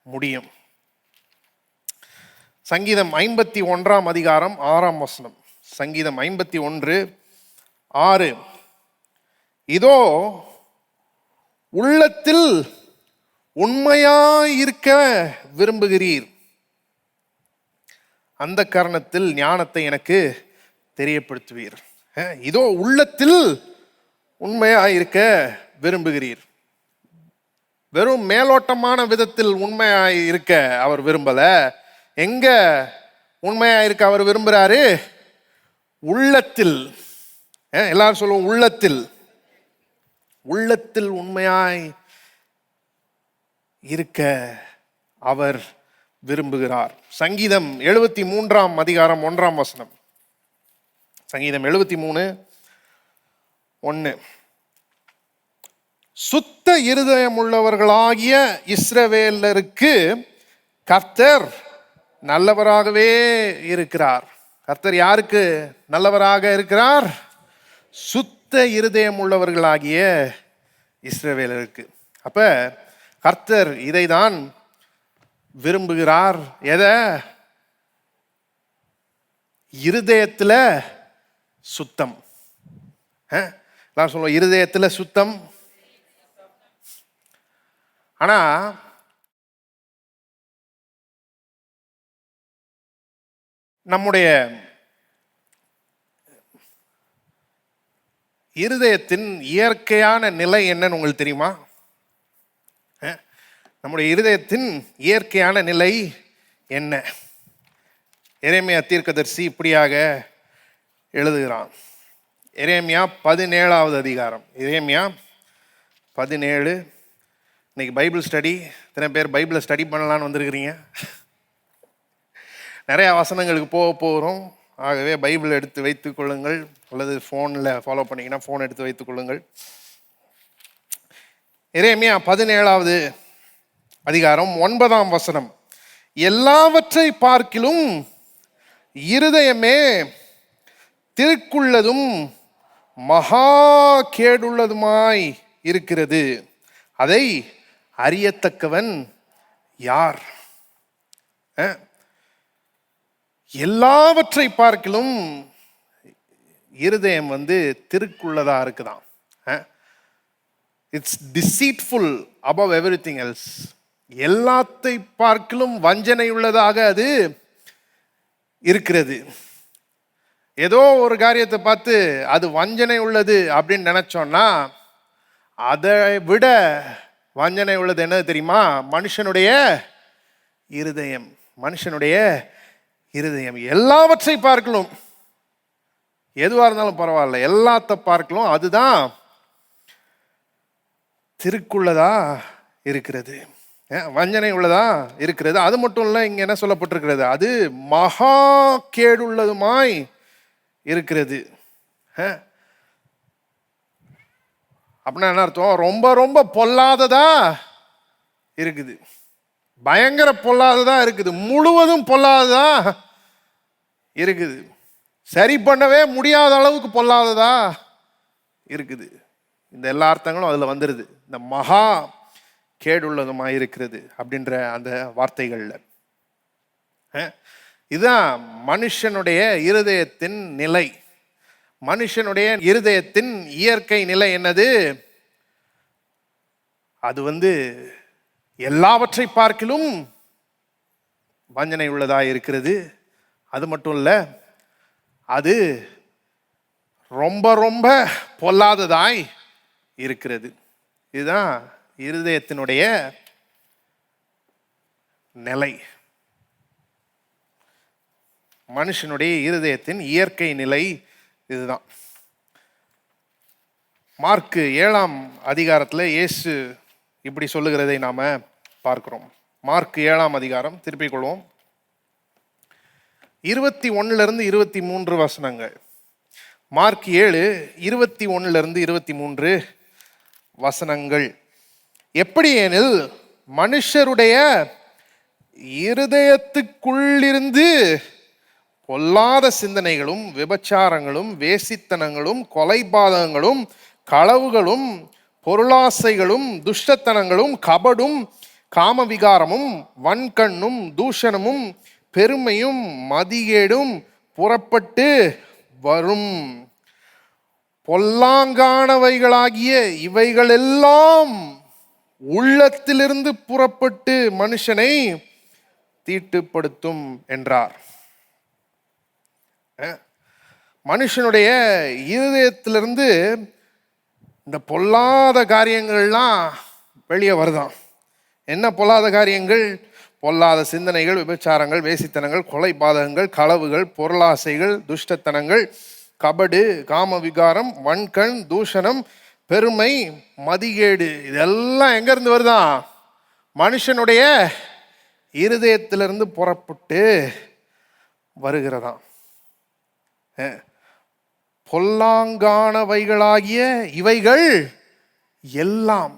முடியும். சங்கீதம் 51ஆம் அதிகாரம் 6ஆம் வசனம். சங்கீதம் 51:6, இதோ உள்ளத்தில் உண்மையாயிருக்க விரும்புகிறீர், அந்த காரணத்தில் ஞானத்தை எனக்கு தெரியப்படுத்துவீர். இதோ உள்ளத்தில் உண்மையாயிருக்க விரும்புகிறீர். வெறும் மேலோட்டமான விதத்தில் உண்மையாய் இருக்க அவர் விரும்பல. எங்க உண்மையாயிருக்க அவர் விரும்புகிறாரு? உள்ளத்தில். எல்லாரும் சொல்லுவோம் உள்ளத்தில். உள்ளத்தில் உண்மையாய் இருக்க அவர் விரும்புகிறார். சங்கீதம் 73ஆம் அதிகாரம் 1ஆம் வசனம். சங்கீதம் 73:1, சுத்த இருதயம் உள்ளவர்களாகிய இஸ்ரவேலருக்கு கர்த்தர் நல்லவராகவே இருக்கிறார். கர்த்தர் யாருக்கு நல்லவராக இருக்கிறார்? சுத்த இருதயம் உள்ளவர்களாகிய இஸ்ரவேலருக்கு. அப்ப கர்த்தர் இதைதான் விரும்புகிறார். எதை? இருதயத்துல சுத்தம். நான் சொல்லுவோம் இருதயத்துல சுத்தம். ஆனா நம்முடைய இருதயத்தின் இயற்கையான நிலை என்னன்னு உங்களுக்கு தெரியுமா? நம்முடைய இருதயத்தின் இயற்கையான நிலை என்ன? எரேமியா தீர்க்கதரிசி இப்படியாக எழுதுகிறான். எரேமியா 17ஆவது அதிகாரம். எரேமியா 17. இன்னைக்கு பைபிள் ஸ்டடி. இத்தனை பேர் பைபிளை ஸ்டடி பண்ணலான்னு வந்திருக்கிறீங்க. நிறையா வசனங்களுக்கு போகிறோம். ஆகவே பைபிள் எடுத்து வைத்துக் கொள்ளுங்கள், அல்லது ஃபோனில் ஃபாலோ பண்ணிங்கன்னா ஃபோன் எடுத்து வைத்துக் கொள்ளுங்கள். எரேமியா 17ஆவது அதிகாரம் 9ஆம் வசனம். எல்லாவற்றை பார்க்கிலும் இருதயமே திருக்குள்ளதும் மகா கேடுள்ளதுமாய் இருக்கிறது, அதை அறியத்தக்கவன் யார்? எல்லாவற்றை பார்க்கிலும் இருதயம் திருக்குள்ளதா இருக்குதான். It's deceitful above everything else. எல்லாத்தை பார்க்கிலும் வஞ்சனை உள்ளதாக அது இருக்கிறது. ஏதோ ஒரு காரியத்தை பார்த்து அது வஞ்சனை உள்ளது அப்படின்னு நினைச்சோம்னா அதை விட வஞ்சனை உள்ளது என்ன தெரியுமா? மனுஷனுடைய இருதயம். மனுஷனுடைய இருதயம் எல்லாவற்றை பார்க்கலாம், எதுவாக இருந்தாலும் பரவாயில்ல, எல்லாத்த பார்க்கலாம், அதுதான் திருக்குள்ளதா இருக்கிறது, வஞ்சனை உள்ளதா இருக்கிறது. அது மட்டும் இல்லை, இங்க என்ன சொல்லப்பட்டிருக்கிறது? அது மகா கேடுள்ளதுமாய் இருக்கிறது. அப்படின்னா என்ன அர்த்தம்? ரொம்ப ரொம்ப பொல்லாததா இருக்குது, பயங்கர பொல்லாததா இருக்குது, முழுவதும் பொல்லாததா இருக்குது, சரி பண்ணவே முடியாத அளவுக்கு பொல்லாததா இருக்குது. இந்த எல்லா அர்த்தங்களும் அதில் வந்துடுது. இந்த மகா கேடுள்ளதுமாக இருக்கிறது அப்படின்ற அந்த வார்த்தைகள்ல. இதுதான் மனுஷனுடைய இருதயத்தின் நிலை. மனுஷனுடைய இருதயத்தின் இயற்கை நிலை என்னது? அது எல்லாவற்றை பார்க்கிலும் வஞ்சனை உள்ளதாக இருக்கிறது. அது மட்டும் இல்ல, அது ரொம்ப ரொம்ப பொல்லாததாய் இருக்கிறது. இதுதான் இருதயத்தினுடைய நிலை, மனுஷனுடைய இருதயத்தின் இயற்கை நிலை இதுதான். மார்க்கு 7ஆம் அதிகாரத்தில் இயேசு இப்படி சொல்லுகிறதை நாம பார்க்கிறோம். மார்க்கு 7ஆம் அதிகாரம், திருப்பிக் கொள்வோம், 21 23 வசனங்கள். மார்க் 7 21 23 வசனங்கள். எப்படி எனில், மனுஷருடைய இருதயத்துக்குள்ளிருந்து பொல்லாத சிந்தனைகளும் விபச்சாரங்களும் வேசித்தனங்களும் கொலைபாதகங்களும் களவுகளும் பொருளாசைகளும் துஷ்டத்தனங்களும் கபடும் காமவிகாரமும் வன்கண்ணும் தூஷணமும் பெருமையும் மதிகேடும் புறப்பட்டு வரும். பொல்லாங்கானவைகளாகிய இவைகளெல்லாம் உள்ளத்திலிருந்து புறப்பட்டு மனுஷனை தீட்டுப்படுத்தும் என்றார். மனுஷனுடைய இருதயத்திலிருந்து இந்த பொல்லாத காரியங்கள்லாம் வெளியே வருதான். என்ன பொல்லாத காரியங்கள்? பொல்லாத சிந்தனைகள், விபச்சாரங்கள், வேசித்தனங்கள், கொலை பாதகங்கள், களவுகள், பொருளாசைகள், துஷ்டத்தனங்கள், கபடு, காமவிகாரம், வன்கண், தூஷணம், பெருமை, மதிகேடு. இதெல்லாம் எங்கேருந்து வருதான்? மனுஷனுடைய இருதயத்திலிருந்து புறப்பட்டு வருகிறதாம். பொல்லாங்கானவைகளாகிய இவைகள் எல்லாம்,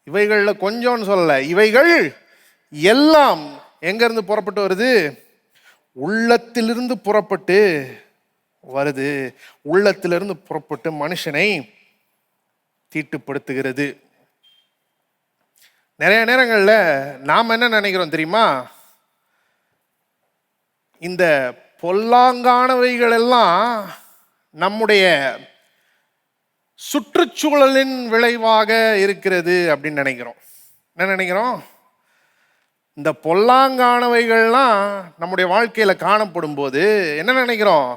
இவைகள்ல கொஞ்சம்னு சொல்லல, இவைகள் எல்லாம் எங்கிருந்து புறப்பட்டு வருது? உள்ளத்திலிருந்து புறப்பட்டு வருது. உள்ளத்திலிருந்து புறப்பட்டு மனுஷனை தீட்டுப்படுத்துகிறது. நிறைய நேரங்களில் நாம் என்ன நினைக்கிறோம் தெரியுமா? இந்த பொல்லாங்கானவைகள் எல்லாம் நம்முடைய சுற்றுச்சூழலின் விளைவாக இருக்கிறது அப்படின்னு நினைக்கிறோம். என்ன நினைக்கிறோம்? இந்த பொல்லாங்கானவைகள்லாம் நம்முடைய வாழ்க்கையில் காணப்படும் போது என்ன நினைக்கிறோம்?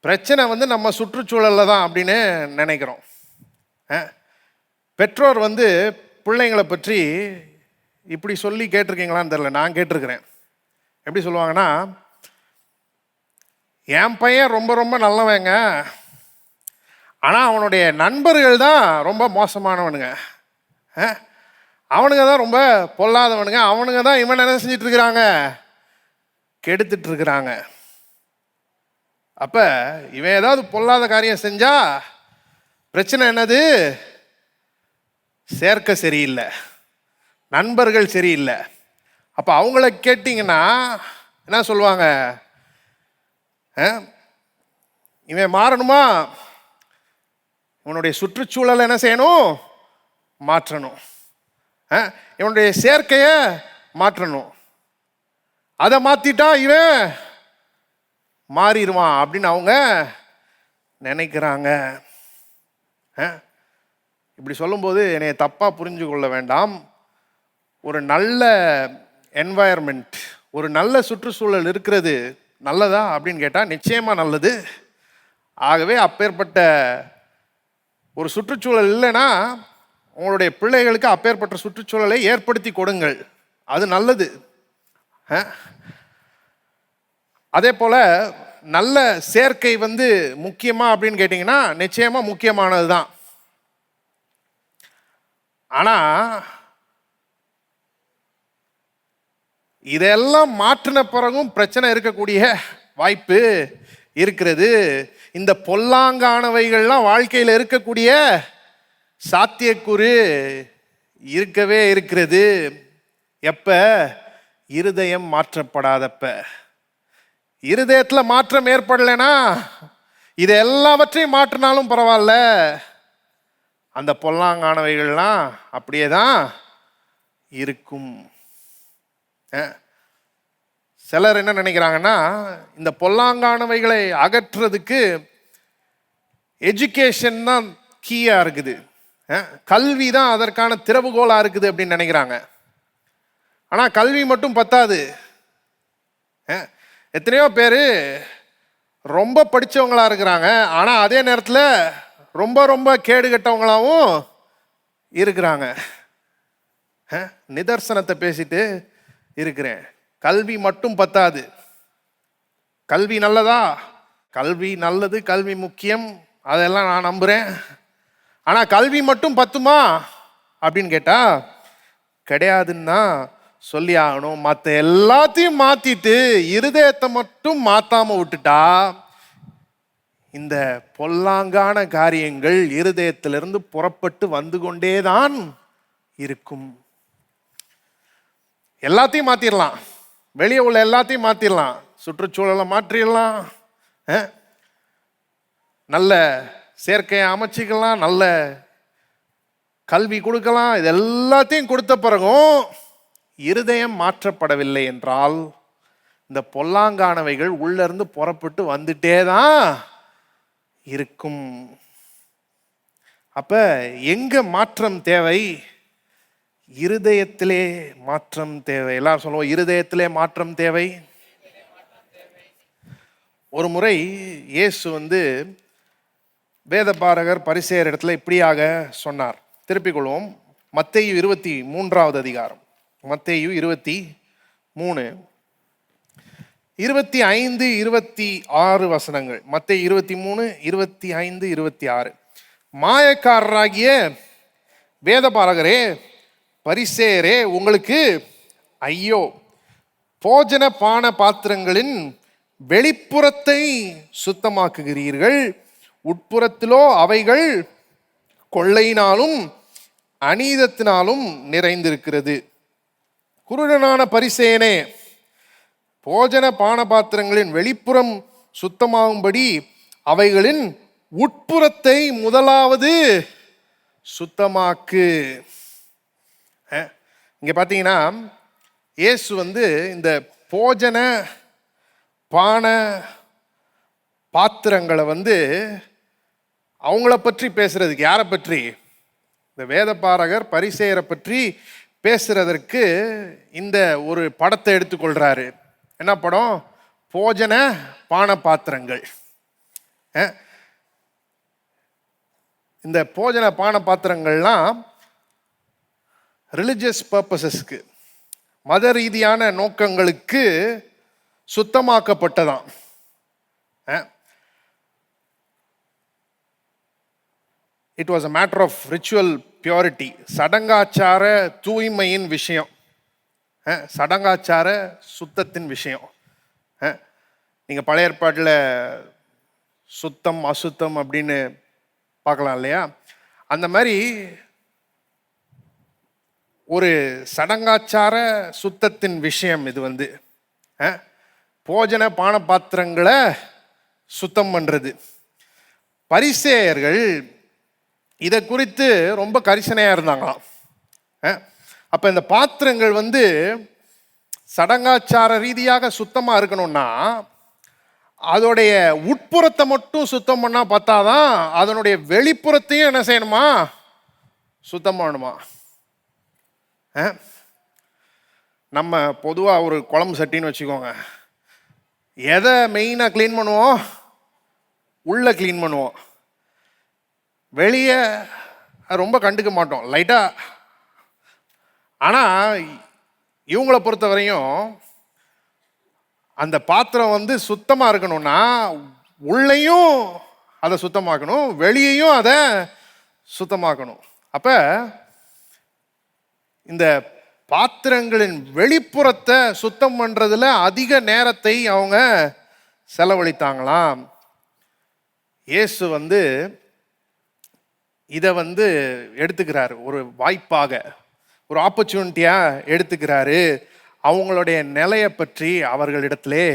பிரச்சனை நம்ம சுற்றுச்சூழலில் தான் அப்படின்னு நினைக்கிறோம். பெற்றோர் பிள்ளைங்களை பற்றி இப்படி சொல்லி கேட்டிருக்கீங்களான்னு தெரியல, நான் கேட்டிருக்கிறேன். எப்படி சொல்லுவாங்கன்னா, என் பையன் ரொம்ப ரொம்ப நல்லவங்க, ஆனால் அவனுடைய நண்பர்கள் தான் ரொம்ப மோசமானவனுங்க, அவனுங்க தான் ரொம்ப பொல்லாதவனுங்க, அவனுங்க தான் இவன் என்ன செஞ்சிட்டு இருக்கிறாங்க? கெடுத்துட்டு இருக்கிறாங்க. அப்போ இவன் ஏதாவது பொல்லாத காரியம் செஞ்சா பிரச்சனை என்னது? சேர்க்க சரியில்லை, நண்பர்கள் சரியில்லை. அப்போ அவங்கள கேட்டிங்கன்னா என்ன சொல்லுவாங்க? இவன் மாறணுமா? இவனுடைய சுற்றுச்சூழலை என்ன செய்யணும்? மாற்றணும். இவனுடைய சேர்க்கையை மாற்றணும். அதை மாற்றிட்டா இவன் மாறிடுவான் அப்படின்னு அவங்க நினைக்கிறாங்க. இப்படி சொல்லும்போது என்னை தப்பாக புரிஞ்சு கொள்ள வேண்டாம். ஒரு நல்ல என்வாயர்மெண்ட், ஒரு நல்ல சுற்றுச்சூழல் இருக்கிறது நல்லதா அப்படின்னு கேட்டால் நிச்சயமாக நல்லது. ஆகவே அப்பேற்பட்ட ஒரு சுற்றுச்சூழல் இல்லைன்னா உங்களுடைய பிள்ளைகளுக்கு அப்பேற்பட்ட சுற்றுச்சூழலை ஏற்படுத்தி கொடுங்கள், அது நல்லது. அதே போல் நல்ல சேர்க்கை முக்கியமா அப்படின்னு கேட்டிங்கன்னா நிச்சயமாக முக்கியமானது தான். ஆனால் இதெல்லாம் மாற்றின பிறகும் பிரச்சனை இருக்கக்கூடிய வாய்ப்பு இருக்கிறது. இந்த பொல்லாங்கானவைகள்லாம் வாழ்க்கையில் இருக்கக்கூடிய சாத்தியக்கூறு இருக்கவே இருக்கிறது. எப்ப? இருதயம் மாற்றப்படாதப்ப. இருதயத்துல மாற்றம் ஏற்படலைன்னா இது எல்லாவற்றையும் மாற்றினாலும் பரவாயில்ல, அந்த பொல்லாங்கானவைகள்லாம் அப்படியே தான் இருக்கும். சிலர் என்ன நினைக்கிறாங்கன்னா, இந்த பொல்லாங்கானவைகளை அகற்றுறதுக்கு எஜுகேஷன் தான் கீயா இருக்குது, கல்வி தான் அதற்கான திறவுகோலா இருக்குது அப்படின்னு நினைக்கிறாங்க. ஆனா கல்வி மட்டும் பத்தாது. எத்தனையோ பேர் ரொம்ப படித்தவங்களா இருக்கிறாங்க, ஆனா அதே நேரத்தில் ரொம்ப ரொம்ப கேடு கட்டவங்களாவும் இருக்கிறாங்க. நிதர்சனத்தை பேசிட்டு இருக்கிறேன். கல்வி மட்டும் பத்தாது. கல்வி நல்லதா? கல்வி நல்லது, கல்வி முக்கியம், அதெல்லாம் நான் நம்புறேன். ஆனா கல்வி மட்டும் பத்துமா அப்படின்னு கேட்டா கிடையாதுன்னா சொல்லி ஆகணும். மற்ற எல்லாத்தையும் மாத்திட்டு இருதயத்தை மட்டும் மாத்தாம விட்டுட்டா இந்த பொல்லாங்கான காரியங்கள் இருதயத்திலிருந்து புறப்பட்டு வந்து கொண்டேதான் இருக்கும். எல்லாத்தையும் மாத்திரலாம், வெளியே உள்ள எல்லாத்தையும் மாத்திரலாம், சுற்றுச்சூழலை மாற்றிடலாம், நல்ல சேர்க்கையை அமைச்சிக்கலாம், நல்ல கல்வி கொடுக்கலாம், இது எல்லாத்தையும் கொடுத்த பிறகும் இருதயம் மாற்றப்படவில்லை என்றால் இந்த பொல்லாங்கானவைகள் உள்ள இருந்து புறப்பட்டு வந்துட்டே தான் இருக்கும். அப்ப எங்க மாற்றம் தேவை? இருதயத்திலே மாற்றம் தேவை. எல்லாரும் சொல்லுவோம், இருதயத்திலே மாற்றம் தேவை. ஒரு முறை இயேசு வேதபாரகர் பரிசேயர் இடத்துல இப்படியாக சொன்னார். திருப்பிக் கொள்வோம். மத்தேயு 23வது அதிகாரம், மத்தேயு 23, 25, 26 வசனங்கள். மத்தேயு 23, 25, 26. மாயக்காரராகிய வேதபாரகரே பரிசேயரே உங்களுக்கு ஐயோ, போஜன பான பாத்திரங்களின் வெளிப்புறத்தை சுத்தமாக்குகிறீர்கள், உட்புறத்திலோ அவைகள் கொள்ளையினாலும் அநீதத்தினாலும் நிறைந்திருக்கிறது. குருடனான பரிசேயனே, போஜன பான பாத்திரங்களின் வெளிப்புறம் சுத்தமாகும்படி அவைகளின் உட்புறத்தை முதலாவது சுத்தமாக்கு. இங்க பாத்தீங்கன்னா இயேசு இந்த போஜன பான பாத்திரங்களை அவங்கள பற்றி பேசுறதுக்கு, யாரை பற்றி? இந்த வேதபாரகர் பரிசேயரை பற்றி பேசுறதற்கு இந்த ஒரு படத்தை எடுத்துக்கொள்றாரு. என்ன படம்? போஜன பான பாத்திரங்கள். இந்த போஜன பான பாத்திரங்கள்லாம் ரிலிஜியஸ் பர்பஸஸ்க்கு, மத ரீதியான நோக்கங்களுக்கு சுத்தமாக்கப்பட்டதாம். It was a matter of ritual purity. சடங்காச்சார தூய்மையின் விஷயம், சடங்காச்சார சுத்தத்தின் விஷயம். நீங்கள் பழைய ஏற்பாட்டில் சுத்தம் அசுத்தம் அப்படின்னு பார்க்கலாம் இல்லையா? அந்த மாதிரி ஒரு சடங்காச்சார சுத்தத்தின் விஷயம் இது. போஜன பான பாத்திரங்களை சுத்தம் பண்ணுறது. பரிசேயர்கள் இதை குறித்து ரொம்ப கரிசனையாக இருந்தாங்களாம். அப்போ இந்த பாத்திரங்கள் சடங்காச்சார ரீதியாக சுத்தமாக இருக்கணும்னா அதோடைய உட்புறத்தை மட்டும் சுத்தம் பண்ணால் பார்த்தாதான் அதனுடைய வெளிப்புறத்தையும் என்ன செய்யணுமா? சுத்தம் பண்ணணுமா? நம்ம பொதுவாக ஒரு குழம்பு சட்டின்னு வச்சுக்கோங்க, எதை மெயினாக க்ளீன் பண்ணுவோம்? உள்ளே க்ளீன் பண்ணுவோம், வெளியே ரொம்ப கண்டுக்க மாட்டோம், லைட்டாக. ஆனால் இவங்கள பொறுத்த வரையும் அந்த பாத்திரம் சுத்தமாக இருக்கணும்னா உள்ளேயும் அதை சுத்தமாக்கணும், வெளியையும் அதை சுத்தமாக்கணும். அப்போ இந்த பாத்திரங்களின் வெளிப்புறத்தை சுத்தம் பண்ணுறதுல அதிக நேரத்தை அவங்க செலவழித்தாங்களாம். இயேசு இதை வந்து எடுத்துக்கிறாரு, ஒரு வாய்ப்பாக, ஒரு ஆப்பர்ச்சுனிட்டியாக எடுத்துக்கிறாரு அவங்களுடைய நிலையை பற்றி அவர்களிடத்திலே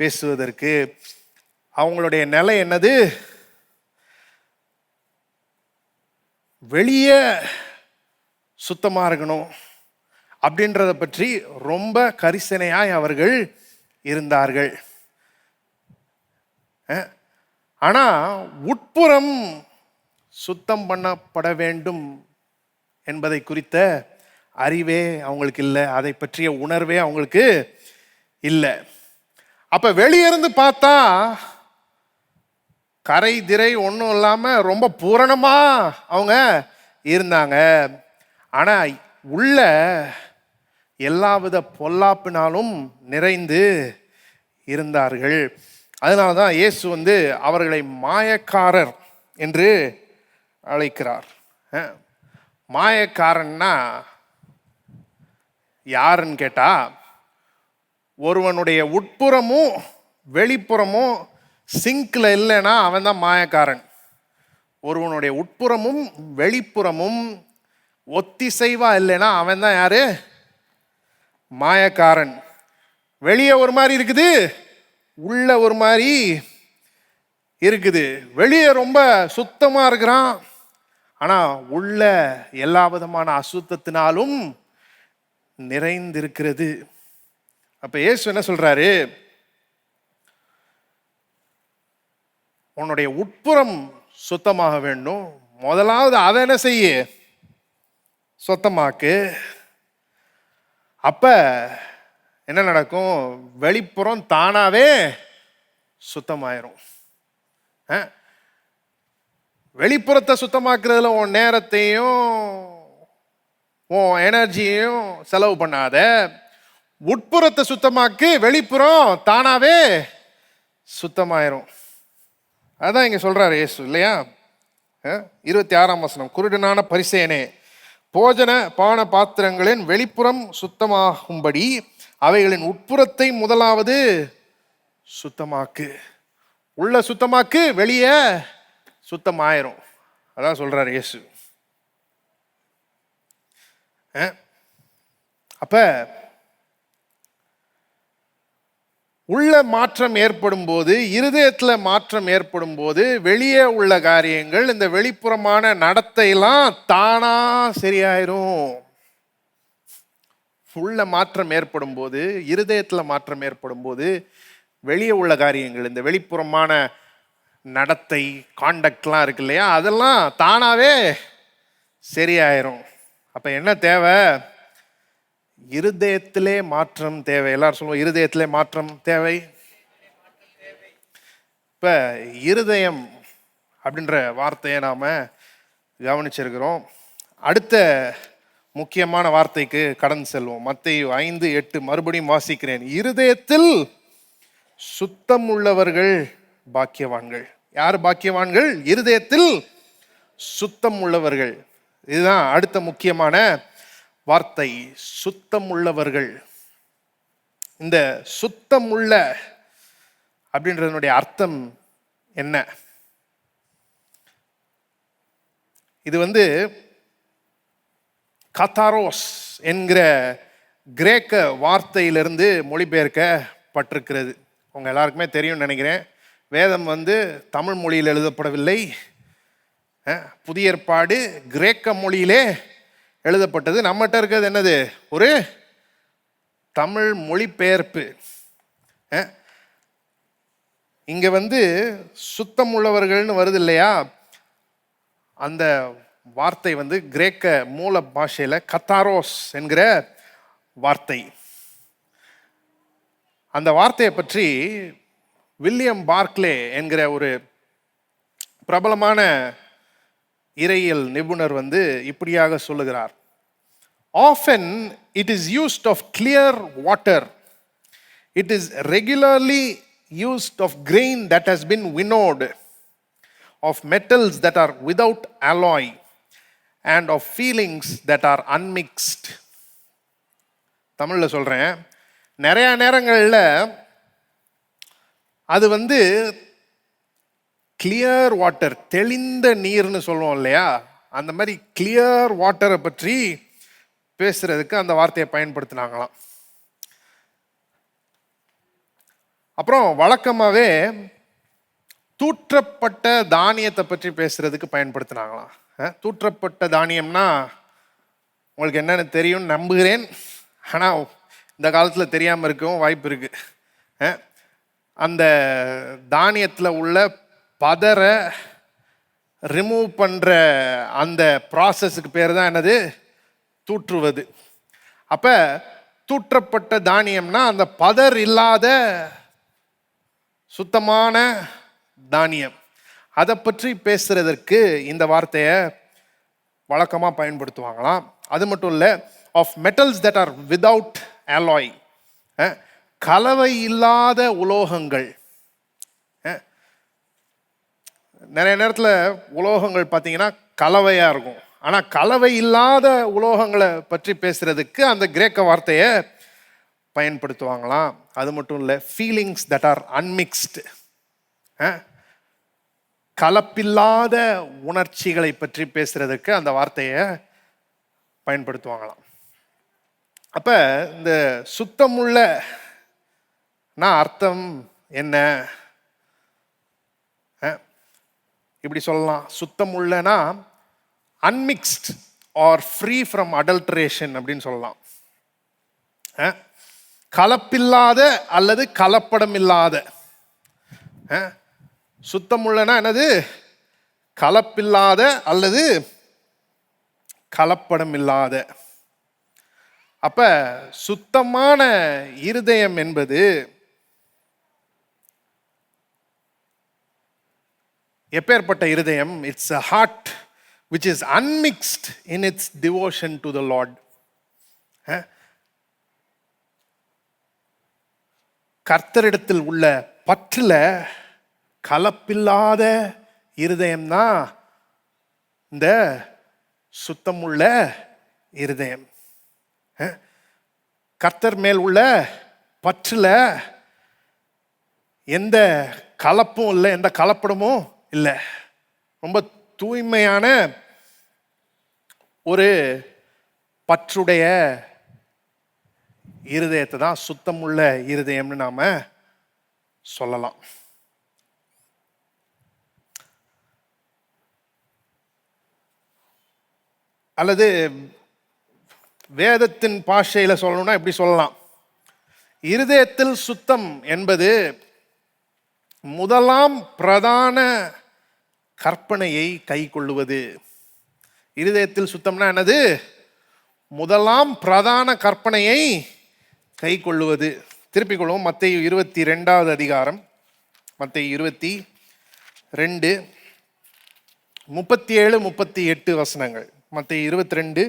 பேசுவதற்கு. அவங்களுடைய நிலை என்னது? வெளியே சுத்தமாக இருக்கணும் அப்படின்றத பற்றி ரொம்ப கரிசனையாய் அவர்கள் இருந்தார்கள். ஆனால் உட்புறம் சுத்தம் பண்ணப்பட வேண்டும் என்பதை குறித்த அறிவே அவங்களுக்கு இல்லை, அதை பற்றிய உணர்வே அவங்களுக்கு இல்லை. அப்போ வெளியிருந்து பார்த்தா கரை திரை ஒன்றும் இல்லாமல் ரொம்ப பூரணமாக அவங்க இருந்தாங்க. ஆனால் உள்ள எல்லாவித பொல்லாப்பினாலும் நிறைந்து இருந்தார்கள். அதனால தான் இயேசு வந்து அவர்களை மாயக்காரர் என்று அழைக்கிறார். மாயக்காரன்னா யாருன்னு கேட்டால், ஒருவனுடைய உட்புறமும் வெளிப்புறமும் சிங்கில் இல்லைன்னா அவன் தான் மாயக்காரன். ஒருவனுடைய உட்புறமும் வெளிப்புறமும் ஒத்திசைவா இல்லைன்னா அவன் தான் யாரு? மாயக்காரன். வெளியே ஒரு மாதிரி இருக்குது, உள்ள ஒரு மாதிரி இருக்குது. வெளியே ரொம்ப சுத்தமாக இருக்கிறான், ஆனால் உள்ள எல்லா விதமான அசுத்தத்தினாலும் நிறைந்திருக்கிறது. அப்போ இயேசு என்ன சொல்றாரு? உன்னுடைய உட்புறம் சுத்தமாக வேண்டும், முதலாவது அதை என்ன செய்ய? சுத்தமாக்கு. அப்ப என்ன நடக்கும்? வெளிப்புறம் தானாவே சுத்தமாயிரும். வெளிப்புறத்தை சுத்தமாக்குறதுல உன் நேரத்தையும் உன் எனர்ஜியையும் செலவு பண்ணாத. உட்புறத்தை சுத்தமாக்கு, வெளிப்புறம் தானாவே சுத்தமாயிரும். அதான் இங்க சொல்றாரு இயேசு, இல்லையா? 26ஆம் வசனம், குருடனான பரிசேயனே, போஜன பான பாத்திரங்களின் வெளிப்புறம் சுத்தமாகும்படி அவைகளின் உட்புறத்தை முதலாவது சுத்தமாக்கு. உள்ள சுத்தமாக்கு, வெளியே சுத்தமாயிரும். அதான் சொல்றாரு இயேசு. அப்ப உள்ள மாற்றம் ஏற்படும் போது, இருதயத்தில் மாற்றம் ஏற்படும் போது, வெளியே உள்ள காரியங்கள், இந்த வெளிப்புறமான நடத்தையெல்லாம் தானா சரியாயிரும். உள்ள மாற்றம் ஏற்படும் போது, இருதயத்தில் மாற்றம் ஏற்படும் போது, வெளியே உள்ள காரியங்கள், இந்த வெளிப்புறமான நடத்தை, காண்டக்ட்லாம் இருக்கு இல்லையா, அதெல்லாம் தானாவே சரியாயிரும். அப்ப என்ன தேவை? இருதயத்திலே மாற்றம் தேவை. எல்லாரும் சொல்லுவோம், இருதயத்திலே மாற்றம் தேவை. இப்ப இருதயம் அப்படின்ற வார்த்தையை நாம கவனிச்சிருக்கிறோம். அடுத்த முக்கியமான வார்த்தைக்கு கடந்து செல்வோம். மத்தேயு 5:8 மறுபடியும் வாசிக்கிறேன். இருதயத்தில் சுத்தம் உள்ளவர்கள் பாக்கியவான்கள். யார் பாக்கியவான்கள்? இருதயத்தில் சுத்தம் உள்ளவர்கள். இதுதான் அடுத்த முக்கியமான வார்த்தை, சுத்தம் உள்ளவர்கள். இந்த சுத்தம் உள்ள அப்படின்றதனுடைய அர்த்தம் என்ன? இது வந்து கத்தாரோஸ் என்கிற கிரேக்க வார்த்தையிலிருந்து மொழிபெயர்க்கப்பட்டிருக்கிறது. உங்க எல்லாருக்குமே தெரியும் நினைக்கிறேன். வேதம் வந்து தமிழ் மொழியில் எழுதப்படவில்லை. புதிய ஏற்பாடு கிரேக்க மொழியிலே எழுதப்பட்டது. நம்மகிட்ட இருக்கிறது என்னது? ஒரு தமிழ் மொழிபெயர்ப்பு. இங்க வந்து சுத்தம் உள்ளவர்கள்னு வருது இல்லையா, அந்த வார்த்தை வந்து கிரேக்க மூல பாஷையில கத்தாரோஸ் என்கிற வார்த்தை. அந்த வார்த்தையை பற்றி வில்லியம் பார்க்லே என்கிற ஒரு பிரபலமான இறையியல் நிபுணர் வந்து இப்படியாக சொல்லுகிறார். Often it is used of clear water. It is regularly used of grain that has been winnowed, of metals that are without alloy, and of feelings that are unmixed. தமிழ்ல சொல்றேன். நிறைய நேரங்களில் அது வந்து கிளியர் வாட்டர், தெளிந்த நீர்னு சொல்லுவோம் இல்லையா, அந்த மாதிரி கிளியர் வாட்டரை பற்றி பேசுறதுக்கு அந்த வார்த்தையை பயன்படுத்தினாங்களாம். அப்புறம் வழக்கமாகவே தூற்றப்பட்ட தானியத்தை பற்றி பேசுறதுக்கு பயன்படுத்தினாங்களாம். தூற்றப்பட்ட தானியம்னா உங்களுக்கு என்னென்னு தெரியும்னு நம்புகிறேன், ஆனால் இந்த காலத்தில் தெரியாமல் இருக்கவும் வாய்ப்பு இருக்கு. அந்த தானியத்தில் உள்ள பதரை ரிமூவ் பண்ணுற அந்த ப்ராசஸுக்கு பேர் தான் என்னது? தூற்றுவது. அப்போ தூற்றப்பட்ட தானியம்னா அந்த பதர் இல்லாத சுத்தமான தானியம். அதை பற்றி பேசுறதற்கு இந்த வார்த்தையை வழக்கமாக பயன்படுத்துவாங்களாம். அது மட்டும் இல்லை, of metals that are without alloy, கலவை இல்லாத உலோகங்கள். நிறைய நேரத்தில் உலோகங்கள் பார்த்தீங்கன்னா கலவையாக இருக்கும், ஆனால் கலவை இல்லாத உலோகங்களை பற்றி பேசுறதுக்கு அந்த கிரேக்க வார்த்தையை பயன்படுத்துவாங்களாம். அது மட்டும் இல்லை, ஃபீலிங்ஸ் தட் ஆர் அன்மிக்ஸ்டு, கலப்பில்லாத உணர்ச்சிகளை பற்றி பேசுறதுக்கு அந்த வார்த்தையை பயன்படுத்துவாங்களாம். அப்போ இந்த சுத்தமுள்ள அர்த்தம் என்ன? இப்படி சொல்லலாம், சுத்தமுள்ளனா அன்மிக்ஸ்ட் ஆர் ஃப்ரீ ஃப்ரம் அடல்ட்ரேஷன் அப்படின்னு சொல்லலாம். கலப்பில்லாத அல்லது கலப்படம் இல்லாத. சுத்தமுள்ளனா என்னது? கலப்பில்லாத அல்லது கலப்படம் இல்லாத. அப்ப சுத்தமான இருதயம் என்பது எப்பேற்பட்ட இருதயம்? It's a heart which is unmixed in its devotion to the Lord. கர்த்தரிடத்தில் உள்ள பற்றுல கலப்பில்லாத இருதயம்தான் இந்த சுத்தமுள்ள இருதயம். கர்த்தர் மேல் உள்ள பற்றுல எந்த கலப்பும் இல்லை, எந்த கலப்படமும் இல்லை. ரொம்ப தூய்மையான ஒரு பற்றுடைய இருதயத்தை தான் சுத்தமுள்ள இருதயம்னு நாம சொல்லலாம். அல்லது வேதத்தின் பாஷையில சொல்லணும்னா எப்படி சொல்லலாம்? இருதயத்தில் சுத்தம் என்பது முதலாம் பிரதான கற்பனையை கை கொள்ளுவது. இருதயத்தில் சுத்தம்னா என்னது? முதலாம் பிரதான கற்பனையை கை கொள்ளுவது. திருப்பிக் கொள்வோம், மத்தேயு 22வது அதிகாரம், மத்தேயு 22 37 38 வசனங்கள். மத்தேயு 22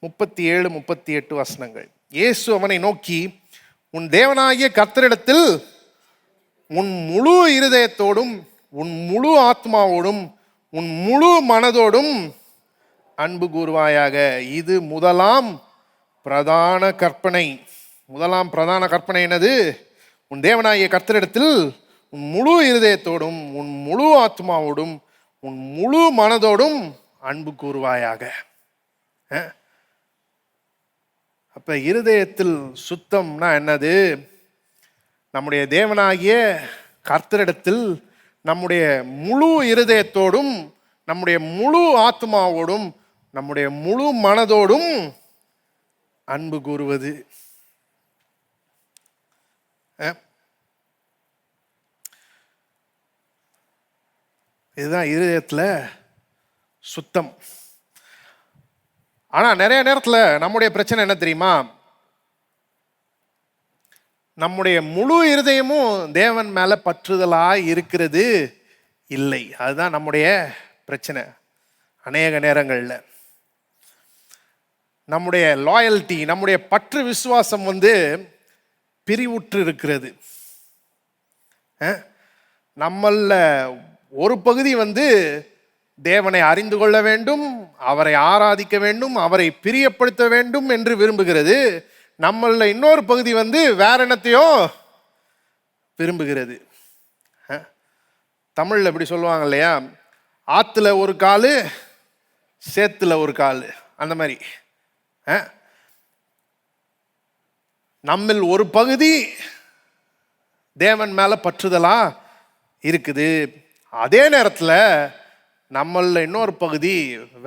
37 38 வசனங்கள். இயேசு அவனை நோக்கி, உன் தேவனாகிய கர்த்தரிடத்தில் உன் முழு இருதயத்தோடும் உன் முழு ஆத்மாவோடும் உன் முழு மனதோடும் அன்பு கூறுவாயாக. இது முதலாம் பிரதான கற்பனை. முதலாம் பிரதான கற்பனை என்னது? உன் தேவனாகிய கர்த்தரிடத்தில் உன் முழு இருதயத்தோடும் உன் முழு ஆத்மாவோடும் உன் முழு மனதோடும் அன்பு கூறுவாயாக. அப்ப இருதயத்தில் சுத்தம்னா என்னது? நம்முடைய தேவனாகிய கர்த்தரிடத்தில் நம்முடைய முழு இருதயத்தோடும் நம்முடைய முழு ஆத்மாவோடும் நம்முடைய முழு மனதோடும் அன்பு கூறுவது. இதுதான் இருதயத்தில் சுத்தம். ஆனா நிறைய நேரத்தில் நம்முடைய பிரச்சனை என்ன தெரியுமா? நம்முடைய முழு இருதயமும் தேவன் மேல பற்றுதலா இருக்கிறது இல்லை. அதுதான் நம்முடைய பிரச்சனை. அநேக நேரங்கள்ல நம்முடைய லாயல்ட்டி, நம்முடைய பற்று விசுவாசம் பிரிவுற்று இருக்கிறது. நம்மள ஒரு பகுதி தேவனை அறிந்து கொள்ள வேண்டும், அவரை ஆராதிக்க வேண்டும், அவரை பிரியப்படுத்த வேண்டும் என்று விரும்புகிறது. நம்மள இன்னொரு பகுதி வேற என்னத்தையோ விரும்புகிறது. தமிழ்ல எப்படி சொல்லுவாங்க இல்லையா? ஆத்துல ஒரு காலு சேத்துல ஒரு கால், அந்த மாதிரி நம்மில் ஒரு பகுதி தேவன் மேல பற்றுதலா இருக்குது. அதே நேரத்தில் நம்மள இன்னொரு பகுதி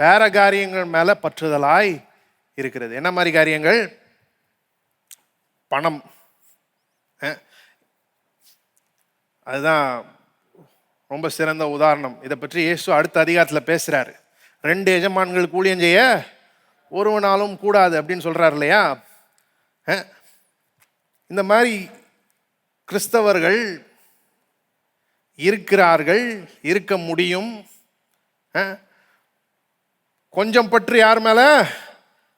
வேற காரியங்கள் மேல பற்றுதலாய் இருக்கிறது. என்ன மாதிரி காரியங்கள்? பணம். அதுதான் ரொம்ப சிறந்த உதாரணம். இதை பற்றி இயேசு அடுத்த அதிகாரத்தில் பேசுறாரு. 2 எஜமான்களுக்கு ஊழியம் செய்ய ஒருவனாலும் கூடாது அப்படின்னு சொல்றாரு இல்லையா? இந்த மாதிரி கிறிஸ்தவர்கள் இருக்கிறார்கள், இருக்க முடியும். கொஞ்சம் பற்று யார் மேல?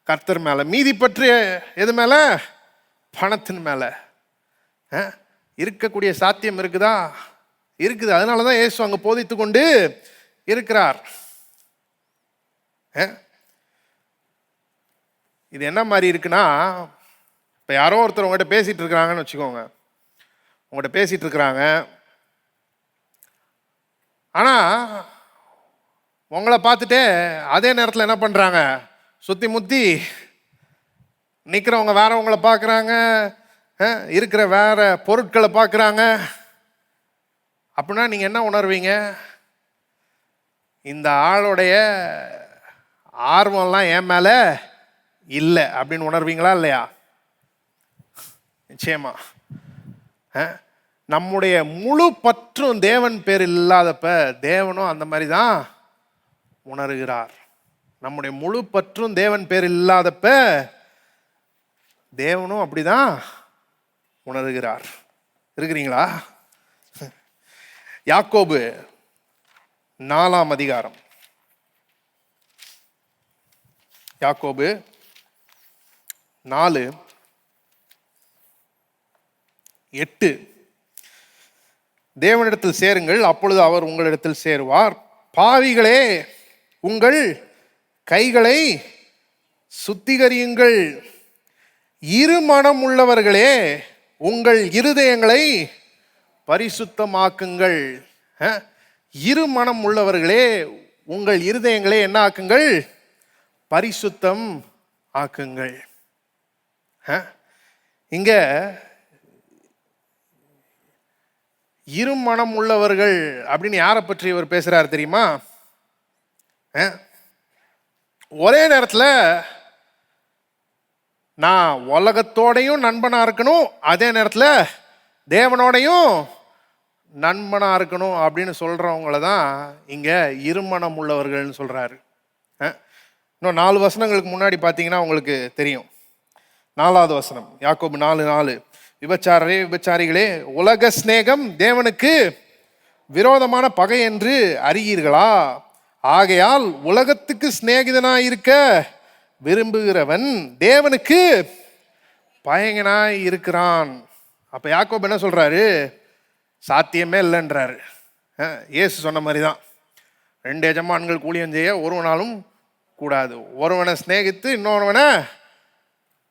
கர்த்தர் மேல. மீதி பற்று எது மேல? பணத்தின் மேல. இருக்கக்கூடிய சாத்தியம் இருக்குதா? இருக்குது. அதனாலதான் இயேசு அங்க போதித்து கொண்டு இருக்கிறார். இது என்ன மாதிரி இருக்குன்னா, இப்ப யாரோ ஒருத்தர் உங்கள்கிட்ட பேசிட்டு இருக்கிறாங்கன்னு வச்சுக்கோங்க. உங்கள்கிட்ட பேசிட்டு இருக்கிறாங்க, ஆனா உங்களை பார்த்துட்டே அதே நேரத்தில் என்ன பண்றாங்க? சுத்தி முத்தி நிக்கிறவங்க வேறவங்களை பார்க்குறாங்க, இருக்கிற வேற பொருட்களை பார்க்குறாங்க. அப்படின்னா நீங்க என்ன உணர்வீங்க? இந்த ஆளுடைய ஆர்வம்லாம் என் மேல இல்லை அப்படின்னு உணர்வீங்களா இல்லையா? நிச்சயமா. நம்முடைய முழு பற்றும் தேவன் பேர் இல்லாதப்ப தேவனும் அந்த மாதிரி தான் உணர்கிறார். நம்முடைய முழு பற்றும் தேவன் பேர் இல்லாதப்ப தேவனும் அப்படிதான் உணர்கிறார். இருக்கிறீங்களா? யாக்கோபு 4ஆம் அதிகாரம். யாக்கோபு 4:8. தேவனிடத்தில் சேருங்கள், அப்பொழுது அவர் உங்களிடத்தில் சேருவார். பாவிகளே, உங்கள் கைகளை சுத்திகரியுங்கள். இருமனம் உள்ளவர்களே, உங்கள் இருதயங்களை பரிசுத்தமாக்குங்கள். இருமனம் உள்ளவர்களே, உங்கள் இருதயங்களை என்ன ஆக்குங்கள்? பரிசுத்தம் ஆக்குங்கள். இங்க இருமனம் உள்ளவர்கள் அப்படின்னு யாரை பற்றி இவர் பேசுறாரு தெரியுமா? ஒரே நேரத்தில் நான் உலகத்தோடையும் நண்பனா இருக்கணும், அதே நேரத்தில் தேவனோடையும் நண்பனா இருக்கணும் அப்படின்னு சொல்றவங்கள தான் இங்க இருமனம் உள்ளவர்கள்னு சொல்றாரு. இன்னும் 4 வசனங்களுக்கு முன்னாடி பார்த்தீங்கன்னா உங்களுக்கு தெரியும். 4வது வசனம், யாக்கோபு 4:4. விபச்சாரிகளே, உலக சிநேகம் தேவனுக்கு விரோதமான பகை என்று அறியீர்களா? ஆகையால் உலகத்துக்கு சிநேகிதனாய் இருக்க விரும்புகிறவன் தேவனுக்கு பகைஞனாய் இருக்கிறான். அப்ப யாக்கோபு என்ன சொல்றாரு? சாத்தியமே இல்லைன்றாரு. இயேசு சொன்ன மாதிரி தான், 2 எஜமான்கள் ஊழியம் செய்ய ஒருவனாலும் கூடாது. ஒருவனை சிநேகித்து இன்னொருவனை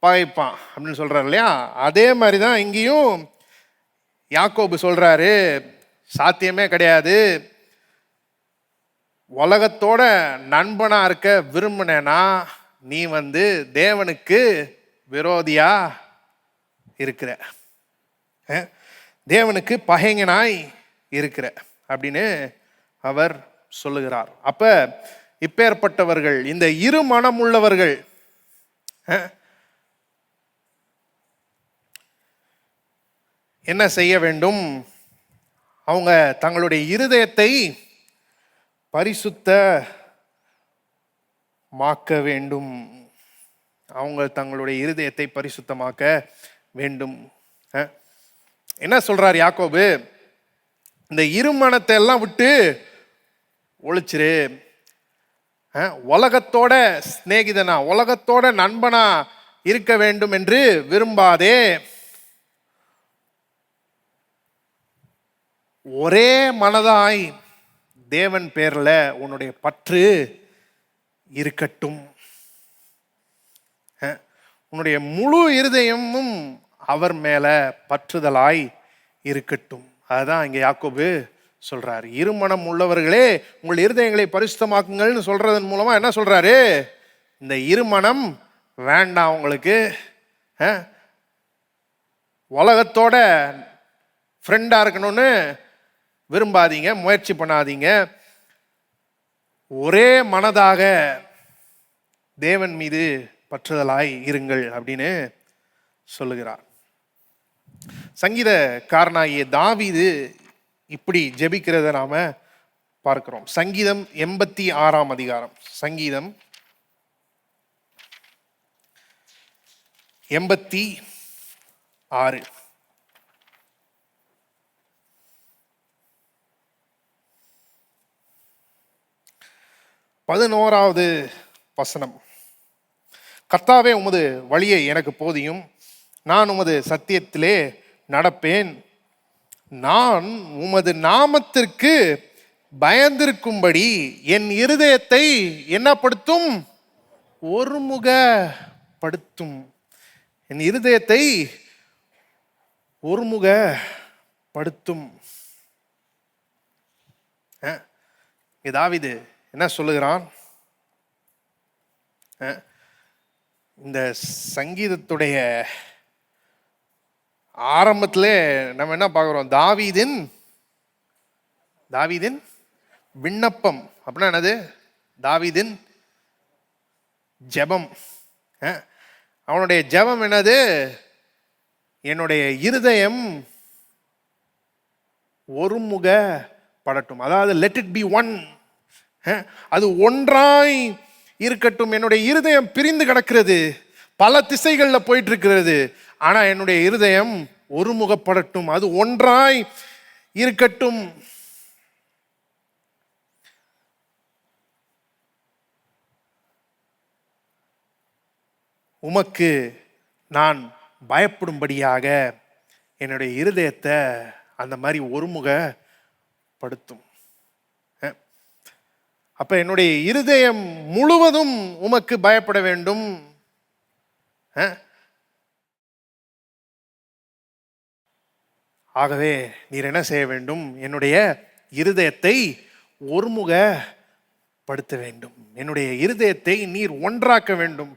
பகைப்பான் அப்படின்னு சொல்றாரு இல்லையா? அதே மாதிரி தான் இங்கேயும் யாக்கோபு சொல்றாரு, சாத்தியமே கிடையாது. உலகத்தோட நண்பனா இருக்க விரும்பினேனா நீ தேவனுக்கு விரோதியா இருக்கிற, தேவனுக்கு பகைஞனாய் இருக்கிற அப்படின்னு அவர் சொல்லுகிறார். அப்ப இப்பேற்பட்டவர்கள், இந்த இரு மனம் உள்ளவர்கள் என்ன செய்ய வேண்டும்? அவங்க தங்களுடைய இருதயத்தை பரிசுத்தமாக்க வேண்டும். அவங்க தங்களுடைய இருதயத்தை பரிசுத்தமாக்க வேண்டும். என்ன சொல்றார் யாக்கோபு? இந்த இருமனத்தை எல்லாம் விட்டு ஒழிச்சிரு. உலகத்தோட சிநேகிதனா, உலகத்தோட நண்பனா இருக்க வேண்டும் என்று விரும்பாதே. ஒரே மனதாய் தேவன் பேர்ல உன்னுடைய பற்று இருக்கட்டும். உன்னுடைய முழு இருதயமும் அவர் மேல பற்றுதலாய் இருக்கட்டும். அதுதான் இங்க யாக்கோபு சொல்றார். இருமனம் உள்ளவர்களே உங்கள் இருதயங்களை பரிசுத்தமாக்குங்கள்னு சொல்றதன் மூலமா என்ன சொல்றாரு? இந்த இருமனம் வேண்டாம் உங்களுக்கு. உலகத்தோட ஃப்ரெண்டா இருக்கணும்னு விரும்பாதீங்க, முயற்சி பண்ணாதீங்க. ஒரே மனதாக தேவன் மீது பற்றுதலாய் இருங்கள் அப்படின்னு சொல்லுகிறார். சங்கீதக்காரனாகிய தாவீது இப்படி ஜெபிக்கிறத நாம பார்க்கிறோம். சங்கீதம் 86 அதிகாரம். சங்கீதம் 86 11வது வசனம். கர்த்தாவே, உமது வழியை எனக்கு போதியும், நான் உமது சத்தியத்திலே நடப்பேன். நான் உமது நாமத்திற்கு பயந்திருக்கும்படி என் இருதயத்தை என்னப்படுத்தும்? ஒருமுகப்படுத்தும். என் இருதயத்தை ஒருமுகப்படுத்தும். தாவீது என்ன சொல்லுகிறான்? இந்த சங்கீதத்துடைய ஆரம்பத்திலே நம்ம என்ன பார்க்கிறோம்? தாவீதின் விண்ணப்பம் அப்படின்னா என்னது? தாவீதின் ஜெபம். அவனுடைய ஜெபம் என்னது? என்னுடைய இருதயம் ஒருமுகப்படட்டும். அதாவது லெட் இட் பி ஒன். அது ஒன்றாய் இருக்கட்டும். என்னுடைய இருதயம் பிரிந்து கிடக்கிறது, பல திசைகளில் போயிட்டு இருக்கிறது. ஆனா என்னுடைய இருதயம் ஒருமுகப்படட்டும், அது ஒன்றாய் இருக்கட்டும். உமக்கு நான் பயப்படும்படியாக என்னுடைய இருதயத்தை அந்த மாதிரி ஒருமுகப்படுத்தும். அப்ப என்னுடைய இருதயம் முழுவதும் உமக்கு பயப்பட வேண்டும். ஆகவே நீர் என்ன செய்ய வேண்டும்? என்னுடைய இருதயத்தை ஒருமுகப்படுத்த வேண்டும். என்னுடைய இருதயத்தை நீர் ஒன்றாக்க வேண்டும்.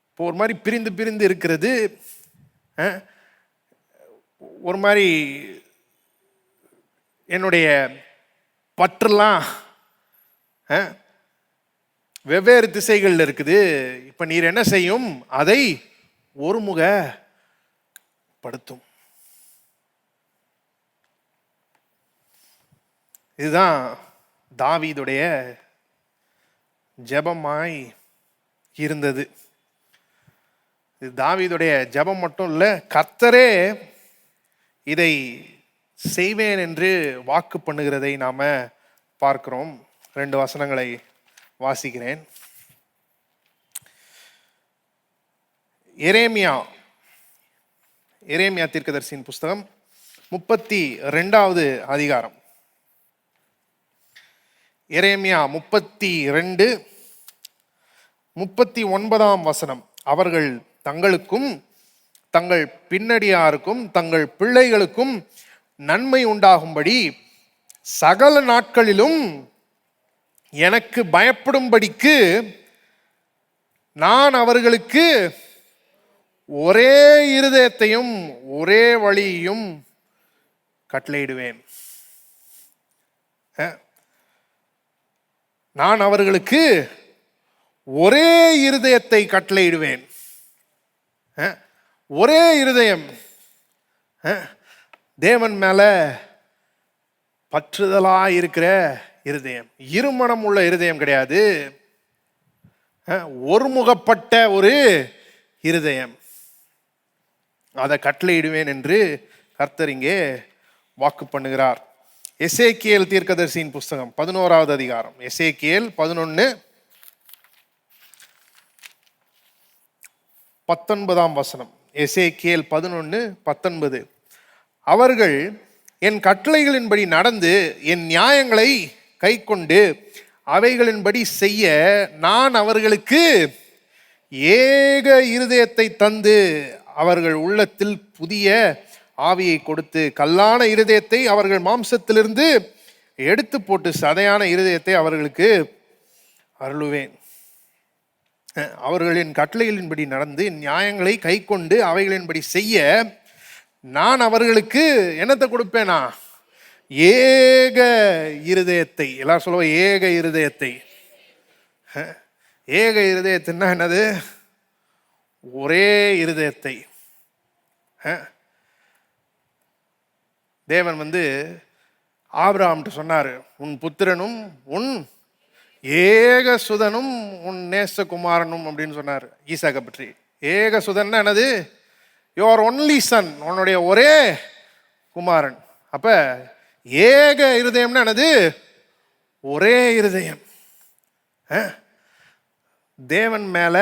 இப்போ ஒரு மாதிரி பிரிந்து பிரிந்து இருக்கிறது, ஒரு மாதிரி என்னுடைய பற்றெல்லாம் வெவ்வேறு திசைகள் இருக்குது. இப்ப நீர் என்ன செய்யும்? அதை ஒருமுகப்படுத்தும். இதுதான் தாவீதுடைய ஜெபமாய் இருந்தது. இது தாவீதுடைய ஜெபம் மட்டும் இல்லை, கர்த்தரே இதை செய்வேன் என்று வாக்கு பண்ணுகிறதை நாம பார்க்கிறோம். 2 வசனங்களை வாசிக்கிறேன். எரேமியா தீர்க்கதரிசியின் புஸ்தகம் 32வது அதிகாரம். எரேமியா 32 39ஆம் வசனம். அவர்கள் தங்களுக்கும் தங்கள் பின்னடியாருக்கும் தங்கள் பிள்ளைகளுக்கும் நன்மை உண்டாகும்படி சகல நாட்களிலும் எனக்கு பயப்படும்படிக்கு நான் அவர்களுக்கு ஒரே இருதயத்தையும் ஒரே வழியையும் கட்டளையிடுவேன். நான் அவர்களுக்கு ஒரே இருதயத்தை கட்டளையிடுவேன். ஒரே இருதயம். தேவன் மேல பற்றுதலா இருக்கிற இருதயம், இருமனம் உள்ள இருதயம் கிடையாது, ஒருமுகப்பட்ட ஒரு இருதயம். அதை கட்டளையிடுவேன் என்று கர்த்தர் இங்கே வாக்கு பண்ணுகிறார். எசேக்கியேல் தீர்க்கதரிசியின் புஸ்தகம் 11வது அதிகாரம். எசேக்கியேல் 11:19 வசனம். எசேக்கியேல் 11:19. அவர்கள் என் கட்டளைகளின்படி நடந்து என் நியாயங்களை கைக்கொண்டு அவைகளின்படி செய்ய நான் அவர்களுக்கு ஏக இருதயத்தை தந்து அவர்கள் உள்ளத்தில் புதிய ஆவியை கொடுத்து கல்லான இருதயத்தை அவர்கள் மாம்சத்திலிருந்து எடுத்து போட்டு சதையான இருதயத்தை அவர்களுக்கு அருளுவேன். அவர்களின் கட்டளைகளின்படி நடந்து நியாயங்களை கை கொண்டு அவைகளின்படி செய்ய நான் அவர்களுக்கு என்னத்தை கொடுப்பேனா? ஏக இருதயத்தை. எல்லாரும் சொல்லுவோம் ஏக இருதயத்தை. ஏக இருதயத்தின்னா என்னது? ஒரே இருதயத்தை. தேவன் ஆபிரகாம்கிட்ட சொன்னார், உன் புத்திரனும் உன் ஏக சுதனும் உன் நேசகுமாரனும் அப்படின்னு சொன்னார். ஈசாக்கை பற்றி ஏக சுதன் என்னது? யுவர் ஒன்லி சன், உன்னுடைய ஒரே குமாரன். அப்ப ஏக இருதயம்னா என்னது? ஒரே இருதயம். தேவன் மேல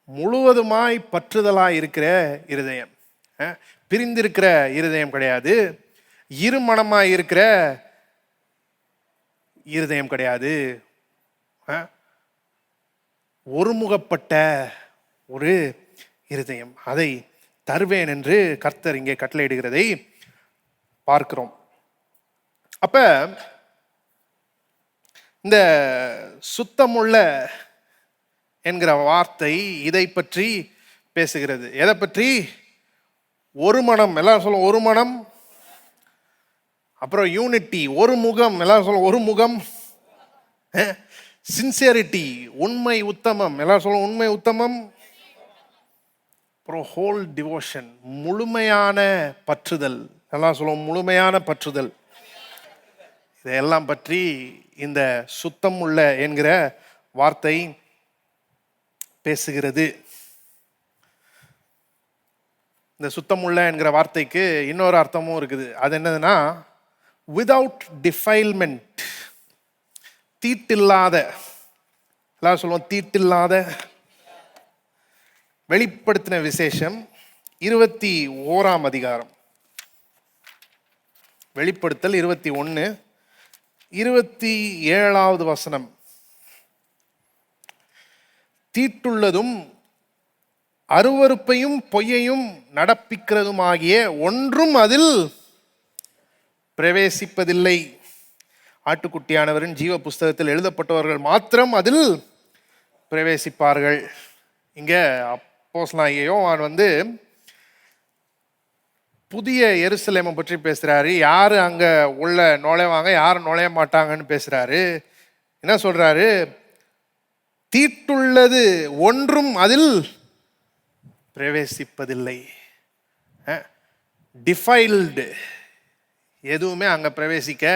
முழுவதுமாய் பற்றுதலாய் இருக்கிற இருதயம். பிரிந்திருக்கிற இருதயம் கிடையாது. இருமனமாய் இருக்கிற இருதயம் கிடையாது. ஒருமுகப்பட்ட ஒரு இருதயம். அதை தருவேன் என்று கர்த்தர் இங்கே கட்டளையிடுகிறதை பார்க்கிறோம். அப்ப இந்த சுத்தமுள்ள என்கிற வார்த்தை இதை பற்றி பேசுகிறது. எதை பற்றி? ஒரு மனம். எல்லாரும் சொல்லுவோம் ஒரு மனம். அப்புறம் யூனிட்டி, ஒரு முகம். எல்லாரும் சொல்லுவோம் ஒரு முகம். சின்சியரிட்டி, உண்மை உத்தமம். எல்லாரும் சொல்லுவோம் உண்மை உத்தமம். அப்புறம் ஹோல் டிவோஷன், முழுமையான பற்றுதல். எல்லாம் சொல்லுவோம் முழுமையான பற்றுதல். இதையெல்லாம் பற்றி இந்த சுத்தம் உள்ள என்கிற வார்த்தை பேசுகிறது. இந்த சுத்தமுள்ள என்கிற வார்த்தைக்கு இன்னொரு அர்த்தமும் இருக்குது. அது என்னதுன்னா விதவுட் டிஃபைல்மெண்ட், தீட்டில்லாத. எல்லாரும் சொல்லுவோம் தீட்டில்லாத. வெளிப்படுத்தின விசேஷம் 21ஆம் அதிகாரம். வெளிப்படுத்தல் 21 27வது வசனம். தீட்டுள்ளதும் அருவருப்பையும் பொய்யையும் நடப்பிக்கிறதுமாகிய ஒன்றும் அதில் பிரவேசிப்பதில்லை. ஆட்டுக்குட்டியானவரின் ஜீவ புஸ்தகத்தில் எழுதப்பட்டவர்கள் மாத்திரம் அதில் பிரவேசிப்பார்கள். இங்க அப்போஸ்தலனாகிய யோவான் புதிய எருசலேமை பற்றி பேசுறாரு. யாரு அங்க உள்ள நுழைவாங்க, யாரு நுழைய மாட்டாங்கன்னு பேசுறாரு. என்ன சொல்றாரு? தீட்டுள்ளது ஒன்றும் அதில் பிரவேசிப்பதில்லை. டிஃபைல்டு எதுவுமே அங்க பிரவேசிக்க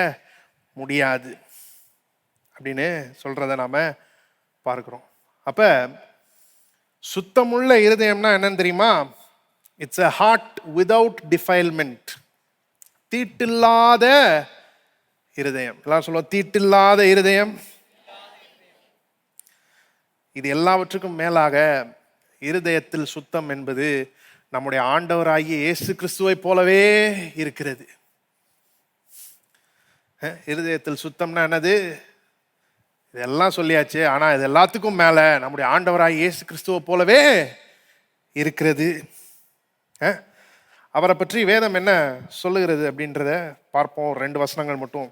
முடியாது அப்படின்னு சொல்றத நாம பார்க்கிறோம். அப்ப சுத்தமுள்ள இருதயம்னா என்னன்னு தெரியுமா? It's a heart without defilement. தீட்டில்லாத இருதயம். எல்லாரும் சொல்லுவோம் தீட்டில்லாத இருதயம். இது எல்லாவற்றுக்கும் மேலாக இருதயத்தில் சுத்தம் என்பது நம்முடைய ஆண்டவராகிய இயேசு கிறிஸ்துவை போலவே இருக்கிறது. இருதயத்தில் சுத்தம்னா என்னது? இதெல்லாம் சொல்லியாச்சு. ஆனா இது எல்லாத்துக்கும் மேல நம்முடைய ஆண்டவராகிய இயேசு கிறிஸ்துவை போலவே இருக்கிறது. அவரை பற்றி வேதம் என்ன சொல்லுகிறது அப்படின்றத பார்ப்போம். 2 வசனங்கள் மட்டும்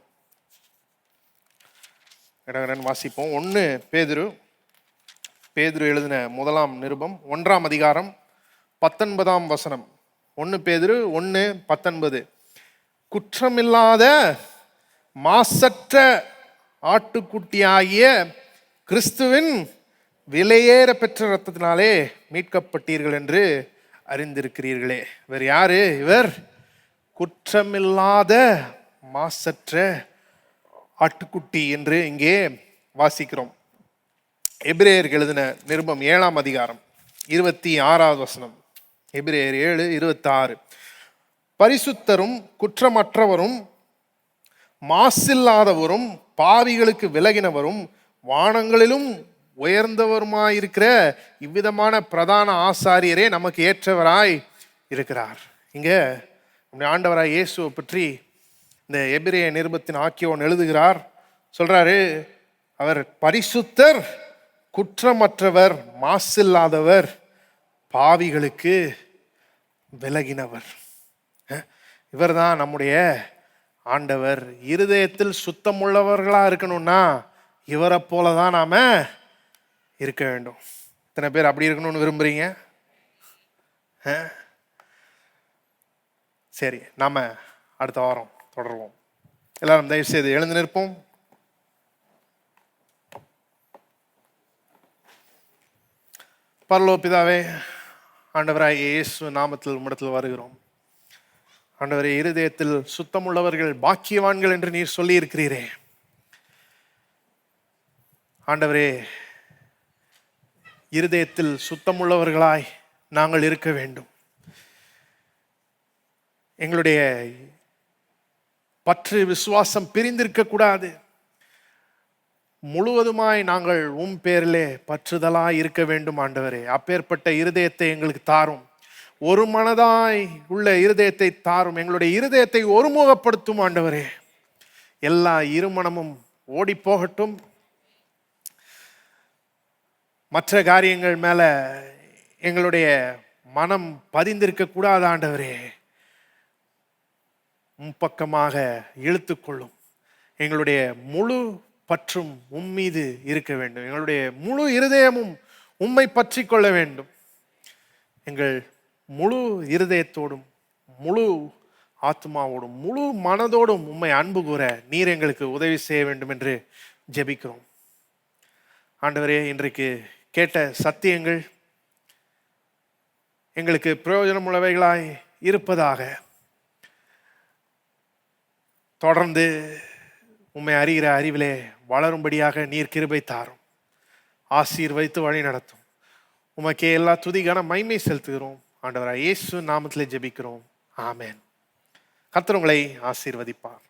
வாசிப்போம். 1 பேதுரு எழுதின முதலாம் நிருபம் 1ஆம் அதிகாரம் 19ஆம் வசனம். 1 பேதுரு 1:19. குற்றமில்லாத மாசற்ற ஆட்டுக்குட்டியாகிய கிறிஸ்துவின் விலையேற பெற்ற இரத்தத்தினாலே மீட்கப்பட்டீர்கள் என்று அறிந்திருக்கிறீர்களே. இவர் யாரு? இவர் குற்றமில்லாத மாசற்ற ஆட்டுக்குட்டி என்று இங்கே வாசிக்கிறோம். எபிரேயருக்கு எழுதின நிருபம் 7ஆம் அதிகாரம் 26வது வசனம். எபிரேயர் 7:26. பரிசுத்தரும் குற்றமற்றவரும் மாசில்லாதவரும் பாவிகளுக்கு விலகினவரும் வானங்களிலும் உயர்ந்தவருமாயிருக்கிற இவ்விதமான பிரதான ஆசாரியரே நமக்கு ஏற்றவராய் இருக்கிறார். இங்க நம்முடைய ஆண்டவராய் இயேசுவை பற்றி இந்த எபிரேய நிருபத்தின் ஆக்கியோன் எழுதுகிறார். சொல்றாரு, அவர் பரிசுத்தர், குற்றமற்றவர், மாசில்லாதவர், பாவிகளுக்கு விலகினவர். இவர்தான் நம்முடைய ஆண்டவர். இருதயத்தில் சுத்தம் உள்ளவர்களா இருக்கணும்னா இவரை போல தான் நாம இருக்க வேண்டும். இத்தனை பேர் அப்படி இருக்கணும்னு விரும்புறீங்க? சரி, நாம அடுத்த வாரம் தொடருவோம். எல்லாரும் தயவு செய்து எழுந்து நிற்போம். பரலோக பிதாவே, ஆண்டவராய் இயேசு நாமத்தில் உம்மிடத்தில் வருகிறோம். ஆண்டவரே, இருதயத்தில் சுத்தமுள்ளவர்கள் பாக்கியவான்கள் என்று நீர் சொல்லி இருக்கிறீரே. ஆண்டவரே, இருதயத்தில் சுத்தமுள்ளவர்களாய் நாங்கள் இருக்க வேண்டும். எங்களுடைய பற்று விசுவாசம் பிரிந்திருக்க கூடாது. முழுவதுமாய் நாங்கள் உம் பேரிலே பற்றுதலாய் இருக்க வேண்டும். ஆண்டவரே, அப்பேற்பட்ட இருதயத்தை எங்களுக்கு தாரும். ஒரு மனதாய் உள்ள இருதயத்தை தாரும். எங்களுடைய இருதயத்தை ஒருமுகப்படுத்தும். ஆண்டவரே, எல்லா இருமனமும் ஓடி போகட்டும். மற்ற காரியங்கள் மேல எங்களுடைய மனம் பதிந்திருக்க கூடாது. ஆண்டவரே, முன்பக்கமாக இழுத்துக்கொள்ளும். எங்களுடைய முழு பற்றும் உம்மீது இருக்க வேண்டும். எங்களுடைய முழு இருதயமும் உம்மை பற்றி கொள்ள வேண்டும். எங்கள் முழு இருதயத்தோடும் முழு ஆத்மாவோடும் முழு மனதோடும் உம்மை அன்பு கூற நீர் எங்களுக்கு உதவி செய்ய வேண்டும் என்று ஜெபிக்கிறோம். ஆண்டவரே, இன்றைக்கு கேட்ட சத்தியங்கள் எங்களுக்கு பிரயோஜனமுள்ளவைகளாய் இருப்பதாக. தொடர்ந்து உம்மை அறிகிற அறிவிலே வளரும்படியாக நீர் கிருபை தாரும். ஆசீர்வதித்து வழி நடத்தும். உமக்கே எல்லா துதி கன மகிமை செலுத்துகிறோம். ஆண்டவராய் இயேசு நாமத்திலே ஜெபிக்கிறோம். ஆமென். கர்த்தர் உங்களை ஆசீர்வதிப்பார்.